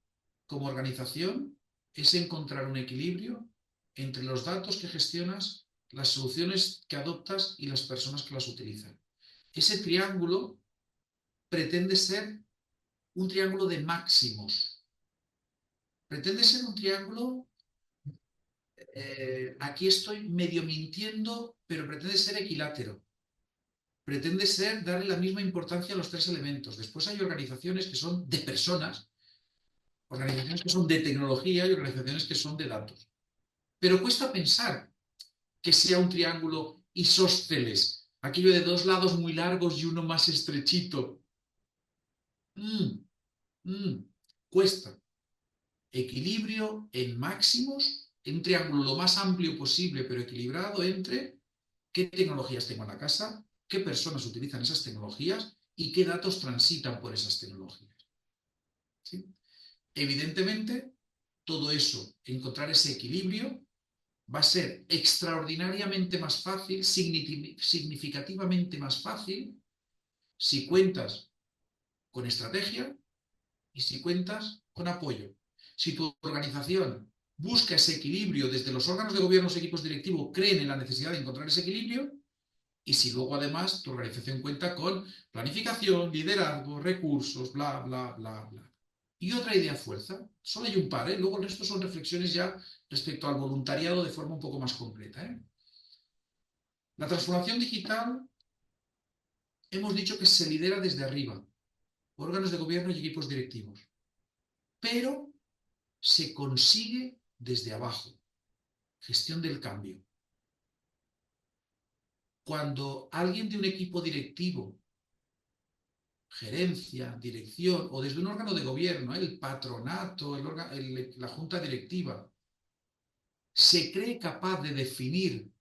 como organización es encontrar un equilibrio entre los datos que gestionas, las soluciones que adoptas y las personas que las utilizan. Ese triángulo pretende ser un triángulo de máximos. Pretende ser un triángulo, aquí estoy medio mintiendo, pero pretende ser equilátero. Pretende ser darle la misma importancia a los 3 elementos. Después hay organizaciones que son de personas, organizaciones que son de tecnología y organizaciones que son de datos. Pero cuesta pensar que sea un triángulo isósceles, aquello de 2 lados muy largos y uno más estrechito. Mm, mm, Cuesta. Equilibrio en máximos, en un triángulo lo más amplio posible, pero equilibrado entre qué tecnologías tengo en la casa, qué personas utilizan esas tecnologías y qué datos transitan por esas tecnologías. ¿Sí? Evidentemente, todo eso, encontrar ese equilibrio, va a ser extraordinariamente más fácil, significativamente más fácil, si cuentas con estrategia y si cuentas con apoyo. Si tu organización busca ese equilibrio desde los órganos de gobierno, los equipos directivos creen en la necesidad de encontrar ese equilibrio, y si luego además tu organización cuenta con planificación, liderazgo, recursos, bla, bla, bla, bla. Y otra idea fuerza, solo hay un par, ¿eh? Luego el resto son reflexiones ya respecto al voluntariado de forma un poco más concreta, ¿eh? La transformación digital hemos dicho que se lidera desde arriba, órganos de gobierno y equipos directivos, pero se consigue desde abajo, gestión del cambio. Cuando alguien de un equipo directivo, gerencia, dirección o desde un órgano de gobierno, el patronato, la junta directiva, se cree capaz de definir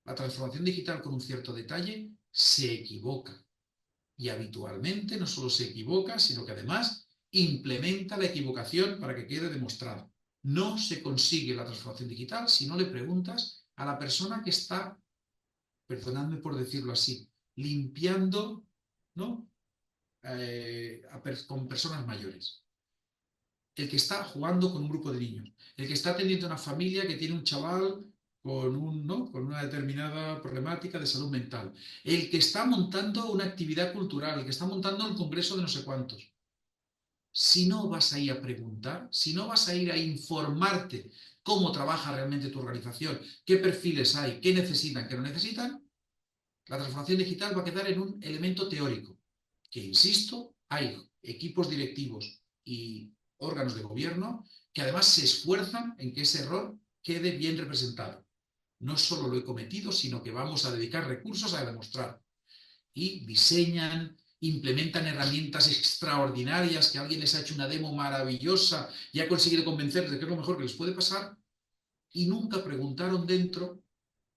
la transformación digital con un cierto detalle, se equivoca. Y habitualmente no solo se equivoca, sino que además implementa la equivocación para que quede demostrado. No se consigue la transformación digital si no le preguntas a la persona que está, perdonadme por decirlo así, limpiando, ¿no? Con personas mayores. El que está jugando con un grupo de niños. El que está atendiendo a una familia que tiene un chaval ¿no? con una determinada problemática de salud mental. El que está montando una actividad cultural. El que está montando el congreso de no sé cuántos. Si no vas a ir a preguntar, si no vas a ir a informarte cómo trabaja realmente tu organización, qué perfiles hay, qué necesitan, qué no necesitan, la transformación digital va a quedar en un elemento teórico, que insisto, hay equipos directivos y órganos de gobierno que además se esfuerzan en que ese error quede bien representado. No solo lo he cometido, sino que vamos a dedicar recursos a demostrar. Y diseñan, implementan herramientas extraordinarias, que alguien les ha hecho una demo maravillosa y ha conseguido convencerles de que es lo mejor que les puede pasar, y nunca preguntaron dentro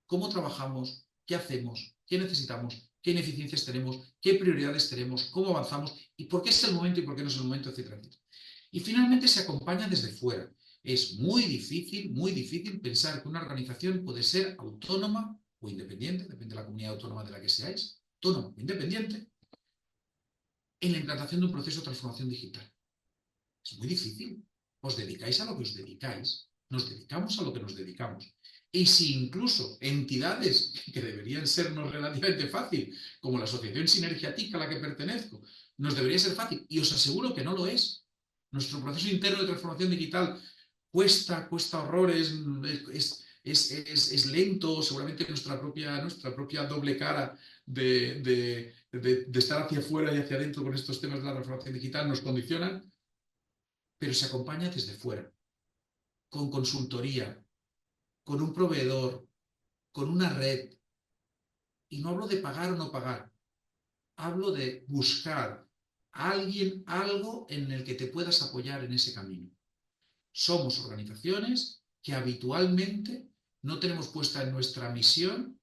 cómo trabajamos, qué hacemos, qué necesitamos, qué ineficiencias tenemos, qué prioridades tenemos, cómo avanzamos y por qué es el momento y por qué no es el momento, etcétera, etcétera. Y finalmente se acompaña desde fuera. Es muy difícil pensar que una organización puede ser autónoma o independiente, depende de la comunidad autónoma de la que seáis, autónoma o independiente, en la implantación de un proceso de transformación digital. Es muy difícil. Os dedicáis a lo que os dedicáis, nos dedicamos a lo que nos dedicamos. Y si incluso entidades que deberían sernos relativamente fácil, como la Asociación Sinergiatica a la que pertenezco, nos debería ser fácil, y os aseguro que no lo es. Nuestro proceso interno de transformación digital cuesta horrores, es lento, seguramente nuestra propia doble cara de estar hacia afuera y hacia adentro con estos temas de la transformación digital nos condicionan, pero se acompaña desde fuera, con consultoría, con un proveedor, con una red. Y no hablo de pagar o no pagar, hablo de buscar a alguien, algo en el que te puedas apoyar en ese camino. Somos organizaciones que habitualmente no tenemos puesta en nuestra misión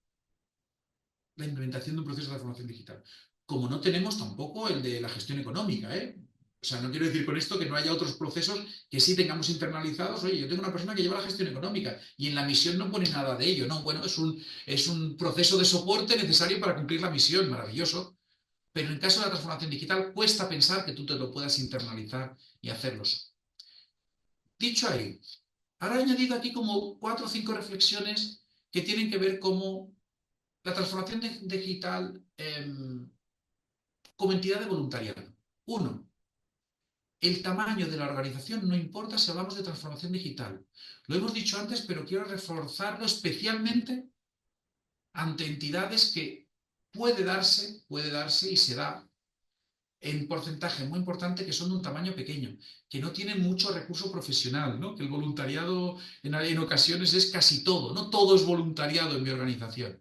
la implementación de un proceso de transformación digital. Como no tenemos tampoco el de la gestión económica, ¿eh? O sea, no quiero decir con esto que no haya otros procesos que sí tengamos internalizados. Oye, yo tengo una persona que lleva la gestión económica y en la misión no pone nada de ello. No, bueno, es un proceso de soporte necesario para cumplir la misión, maravilloso. Pero en caso de la transformación digital, cuesta pensar que tú te lo puedas internalizar y hacerlo. Dicho ahí, ahora he añadido aquí como 4 o 5 reflexiones que tienen que ver cómo la transformación digital como entidad de voluntariado. Uno, el tamaño de la organización no importa si hablamos de transformación digital. Lo hemos dicho antes, pero quiero reforzarlo especialmente ante entidades que puede darse y se da en porcentaje muy importante que son de un tamaño pequeño, que no tienen mucho recurso profesional, ¿no? Que el voluntariado en ocasiones es casi todo, no todo es voluntariado en mi organización,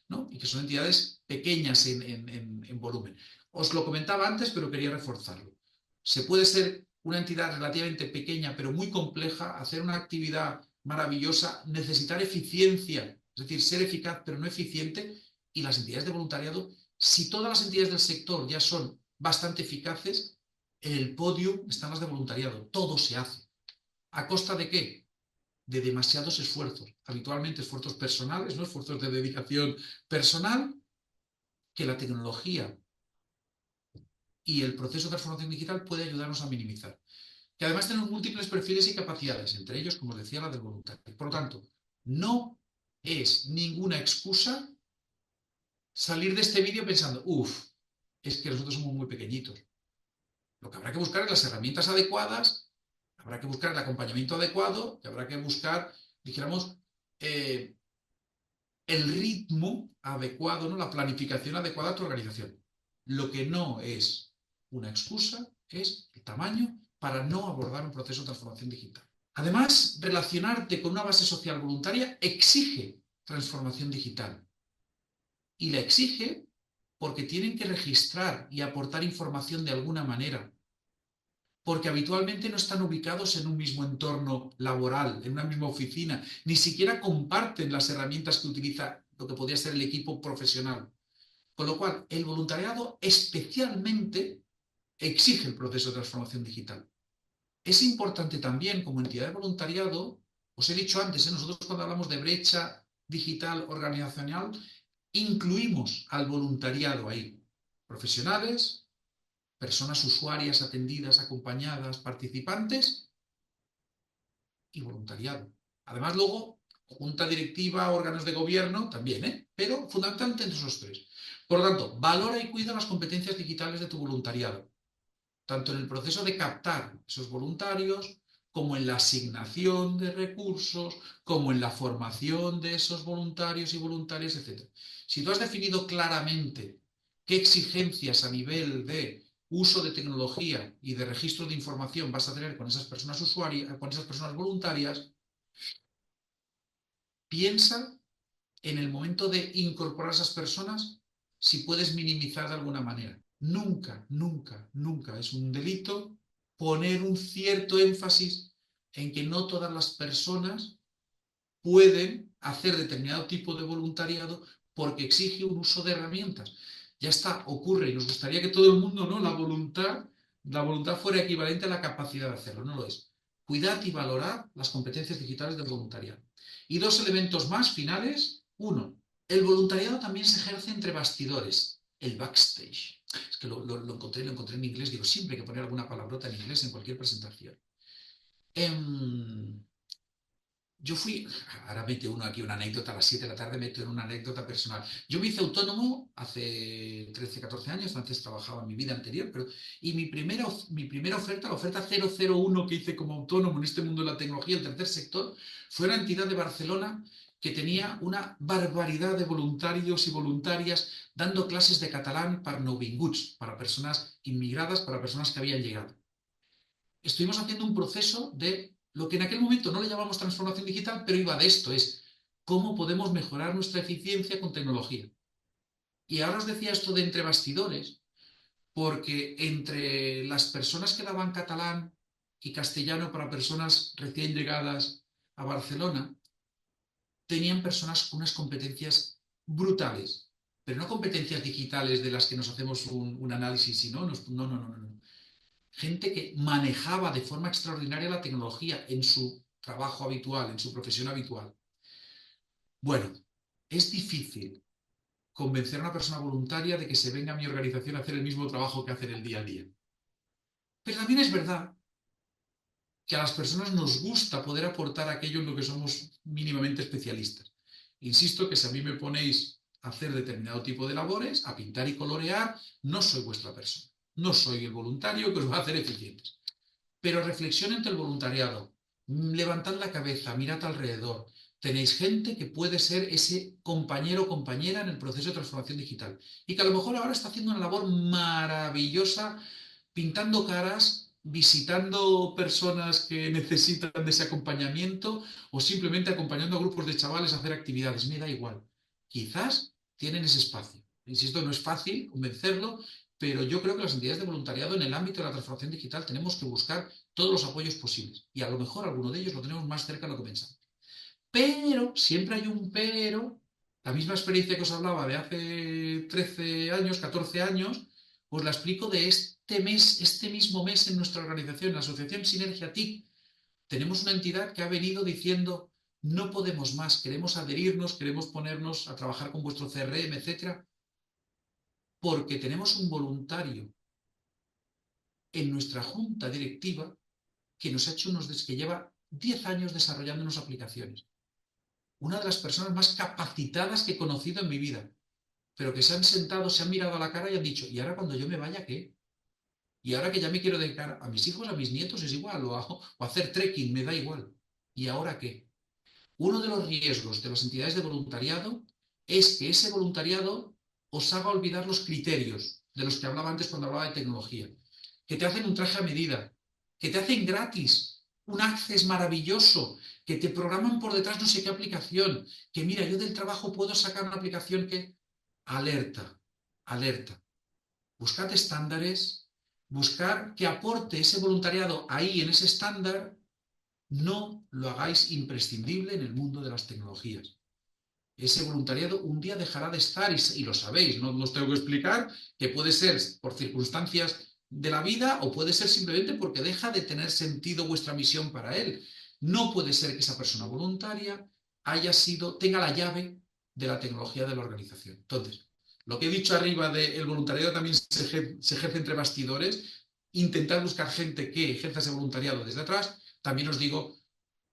¿no? Y que son entidades pequeñas en volumen. Os lo comentaba antes, pero quería reforzarlo. Se puede ser una entidad relativamente pequeña, pero muy compleja, hacer una actividad maravillosa, necesitar eficiencia, es decir, ser eficaz, pero no eficiente, y las entidades de voluntariado, si todas las entidades del sector ya son bastante eficaces, en el podio están las de voluntariado, todo se hace. ¿A costa de qué? De demasiados esfuerzos, habitualmente esfuerzos personales, ¿no? Esfuerzos de dedicación personal, que la tecnología y el proceso de transformación digital puede ayudarnos a minimizar. Que además tenemos múltiples perfiles y capacidades, entre ellos, como os decía, la del voluntario. Por lo tanto, no es ninguna excusa salir de este vídeo pensando, es que nosotros somos muy pequeñitos. Lo que habrá que buscar es las herramientas adecuadas, habrá que buscar el acompañamiento adecuado y habrá que buscar, dijéramos, el ritmo adecuado, ¿no? La planificación adecuada a tu organización. Lo que no es una excusa es el tamaño para no abordar un proceso de transformación digital. Además, relacionarte con una base social voluntaria exige transformación digital. Y la exige porque tienen que registrar y aportar información de alguna manera. porque habitualmente no están ubicados en un mismo entorno laboral, en una misma oficina, ni siquiera comparten las herramientas que utiliza lo que podría ser el equipo profesional. Con lo cual, el voluntariado especialmente exige el proceso de transformación digital. Es importante también, como entidad de voluntariado, os he dicho antes, nosotros cuando hablamos de brecha digital organizacional, incluimos al voluntariado ahí. Profesionales, personas usuarias atendidas, acompañadas, participantes y voluntariado. Además, luego, junta directiva, órganos de gobierno, también, pero fundamentalmente entre esos tres. Por lo tanto, valora y cuida las competencias digitales de tu voluntariado, tanto en el proceso de captar esos voluntarios, como en la asignación de recursos, como en la formación de esos voluntarios y voluntarias, etc. Si tú has definido claramente qué exigencias a nivel de uso de tecnología y de registro de información vas a tener con esas personas usuarias, con esas personas voluntarias, piensa en el momento de incorporar a esas personas si puedes minimizar de alguna manera. Nunca, nunca, nunca es un delito poner un cierto énfasis en que no todas las personas pueden hacer determinado tipo de voluntariado porque exige un uso de herramientas. Ya está, ocurre y nos gustaría que todo el mundo, ¿no? La voluntad fuera equivalente a la capacidad de hacerlo, no lo es. Cuidad y valorad las competencias digitales del voluntariado. Y dos elementos más finales. Uno, el voluntariado también se ejerce entre bastidores, el backstage. Es que lo encontré en inglés, digo, siempre hay que poner alguna palabrota en inglés en cualquier presentación. Yo fui, ahora mete uno aquí una anécdota a las 7 de la tarde, meto en una anécdota personal. Yo me hice autónomo hace 13, 14 años, antes trabajaba en mi vida anterior, y mi primera oferta, la oferta 001 que hice como autónomo en este mundo de la tecnología, el tercer sector, fue una entidad de Barcelona que tenía una barbaridad de voluntarios y voluntarias dando clases de catalán para nouvinguts, para personas inmigradas, para personas que habían llegado. Estuvimos haciendo un proceso de lo que en aquel momento no le llamamos transformación digital, pero iba de esto, es cómo podemos mejorar nuestra eficiencia con tecnología. Y ahora os decía esto de entre bastidores, porque entre las personas que daban catalán y castellano para personas recién llegadas a Barcelona, tenían personas con unas competencias brutales, pero no competencias digitales de las que nos hacemos un análisis, sino, no. Gente que manejaba de forma extraordinaria la tecnología en su trabajo habitual, en su profesión habitual. Bueno, es difícil convencer a una persona voluntaria de que se venga a mi organización a hacer el mismo trabajo que hace en el día a día. Pero también es verdad que a las personas nos gusta poder aportar aquello en lo que somos mínimamente especialistas. Insisto que si a mí me ponéis a hacer determinado tipo de labores, a pintar y colorear, no soy vuestra persona. No soy el voluntario que os va a hacer eficientes. Pero reflexionen ante el voluntariado, levantad la cabeza, mirad alrededor. Tenéis gente que puede ser ese compañero o compañera en el proceso de transformación digital y que a lo mejor ahora está haciendo una labor maravillosa pintando caras, visitando personas que necesitan de ese acompañamiento o simplemente acompañando a grupos de chavales a hacer actividades. Me da igual. Quizás tienen ese espacio. Insisto, no es fácil convencerlo, pero yo creo que las entidades de voluntariado en el ámbito de la transformación digital tenemos que buscar todos los apoyos posibles. Y a lo mejor alguno de ellos lo tenemos más cerca de lo que pensamos. Pero, siempre hay un pero, la misma experiencia que os hablaba de hace 13 años, 14 años, os la explico de este mes, este mismo mes en nuestra organización, la Asociación Sinergia TIC. Tenemos una entidad que ha venido diciendo, no podemos más, queremos adherirnos, queremos ponernos a trabajar con vuestro CRM, etcétera, porque tenemos un voluntario en nuestra junta directiva que nos ha hecho que lleva 10 años desarrollando unas aplicaciones. Una de las personas más capacitadas que he conocido en mi vida, pero que se han sentado, se han mirado a la cara y han dicho, ¿y ahora cuando yo me vaya qué? Y ahora que ya me quiero dedicar a mis hijos, a mis nietos, es igual, o hacer trekking, me da igual. ¿Y ahora qué? Uno de los riesgos de las entidades de voluntariado es que ese voluntariado os haga olvidar los criterios de los que hablaba antes cuando hablaba de tecnología, que te hacen un traje a medida, que te hacen gratis, un access maravilloso, que te programan por detrás no sé qué aplicación, que mira, yo del trabajo puedo sacar una aplicación que... Alerta, alerta. Buscad estándares, buscar que aporte ese voluntariado ahí en ese estándar, no lo hagáis imprescindible en el mundo de las tecnologías. Ese voluntariado un día dejará de estar y lo sabéis, no os tengo que explicar que puede ser por circunstancias de la vida o puede ser simplemente porque deja de tener sentido vuestra misión para él. No puede ser que esa persona voluntaria tenga la llave de la tecnología de la organización. Entonces, lo que he dicho arriba del voluntariado también se ejerce entre bastidores, intentar buscar gente que ejerza ese voluntariado desde atrás, también os digo,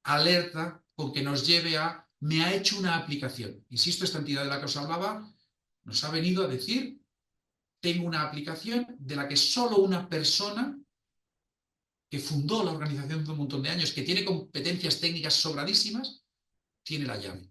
alerta con que nos lleve a me ha hecho una aplicación. Insisto, esta entidad de la que os hablaba nos ha venido a decir, tengo una aplicación de la que solo una persona que fundó la organización hace un montón de años, que tiene competencias técnicas sobradísimas, tiene la llave.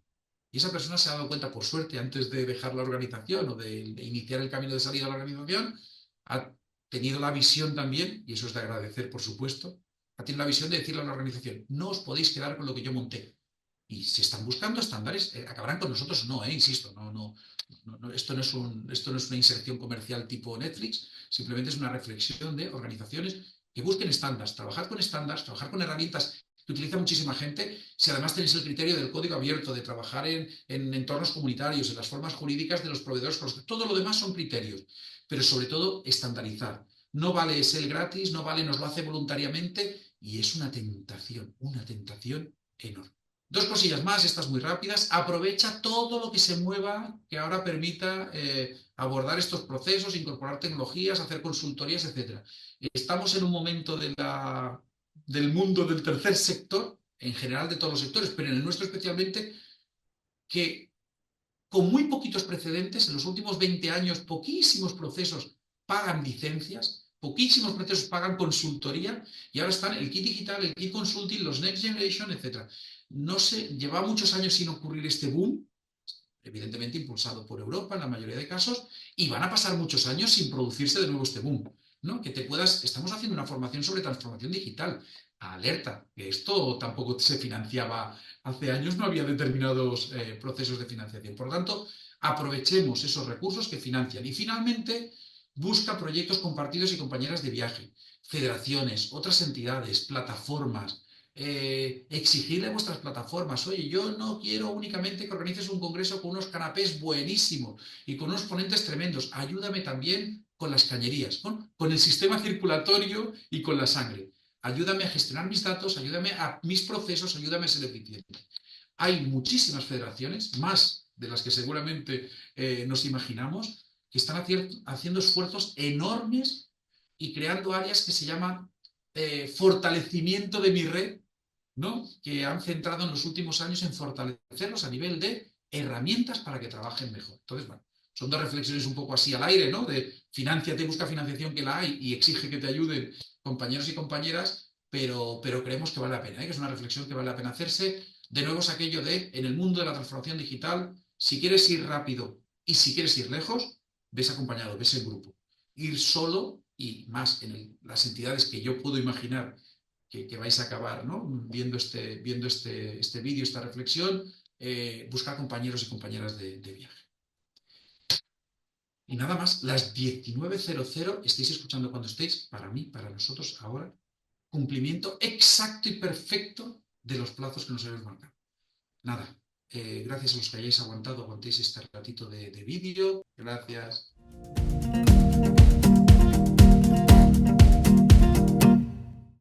Y esa persona se ha dado cuenta, por suerte, antes de dejar la organización o de iniciar el camino de salida a la organización, ha tenido la visión también, y eso es de agradecer, por supuesto, ha tenido la visión de decirle a la organización, no os podéis quedar con lo que yo monté. Y si están buscando estándares, acabarán con nosotros, no, insisto, esto no es una inserción comercial tipo Netflix, simplemente es una reflexión de organizaciones que busquen estándares, trabajar con herramientas que utiliza muchísima gente, si además tenéis el criterio del código abierto, de trabajar en entornos comunitarios, en las formas jurídicas de los proveedores, todo lo demás son criterios, pero sobre todo estandarizar. No vale ser gratis, no vale nos lo hace voluntariamente y es una tentación enorme. Dos cosillas más, estas muy rápidas. Aprovecha todo lo que se mueva que ahora permita abordar estos procesos, incorporar tecnologías, hacer consultorías, etcétera. Estamos en un momento del mundo del tercer sector, en general de todos los sectores, pero en el nuestro especialmente, que con muy poquitos precedentes, en los últimos 20 años, poquísimos procesos pagan licencias, poquísimos procesos pagan consultoría, y ahora están el kit digital, el kit consulting, los next generation, etc. No sé, lleva muchos años sin ocurrir este boom, evidentemente impulsado por Europa en la mayoría de casos, y van a pasar muchos años sin producirse de nuevo este boom. ¿No? Estamos haciendo una formación sobre transformación digital. Alerta, que esto tampoco se financiaba hace años, no había determinados procesos de financiación. Por lo tanto, aprovechemos esos recursos que financian. Y finalmente, busca proyectos compartidos y compañeras de viaje, federaciones, otras entidades, plataformas, exigirle a vuestras plataformas, oye, yo no quiero únicamente que organices un congreso con unos canapés buenísimos y con unos ponentes tremendos, ayúdame también con las cañerías, ¿no? Con el sistema circulatorio y con la sangre. Ayúdame a gestionar mis datos, ayúdame a mis procesos, ayúdame a ser eficiente. Hay muchísimas federaciones, más de las que seguramente nos imaginamos, que están haciendo esfuerzos enormes y creando áreas que se llaman fortalecimiento de mi red, ¿no? Que han centrado en los últimos años en fortalecerlos a nivel de herramientas para que trabajen mejor. Entonces, bueno, son dos reflexiones un poco así al aire, ¿no? De financiate, busca financiación que la hay y exige que te ayuden compañeros y compañeras, pero creemos que vale la pena, ¿eh? Que es una reflexión que vale la pena hacerse. De nuevo es aquello de, en el mundo de la transformación digital, si quieres ir rápido y si quieres ir lejos, ves acompañado, ves en grupo. Ir solo y más en las entidades que yo puedo imaginar que vais a acabar, ¿no? Viendo este vídeo, esta reflexión, buscar compañeros y compañeras de viaje. Y nada más, las 19:00 estáis escuchando cuando estéis, para mí, para nosotros ahora, cumplimiento exacto y perfecto de los plazos que nos habéis marcado. Nada, gracias a los que hayáis aguantéis este ratito de vídeo, gracias.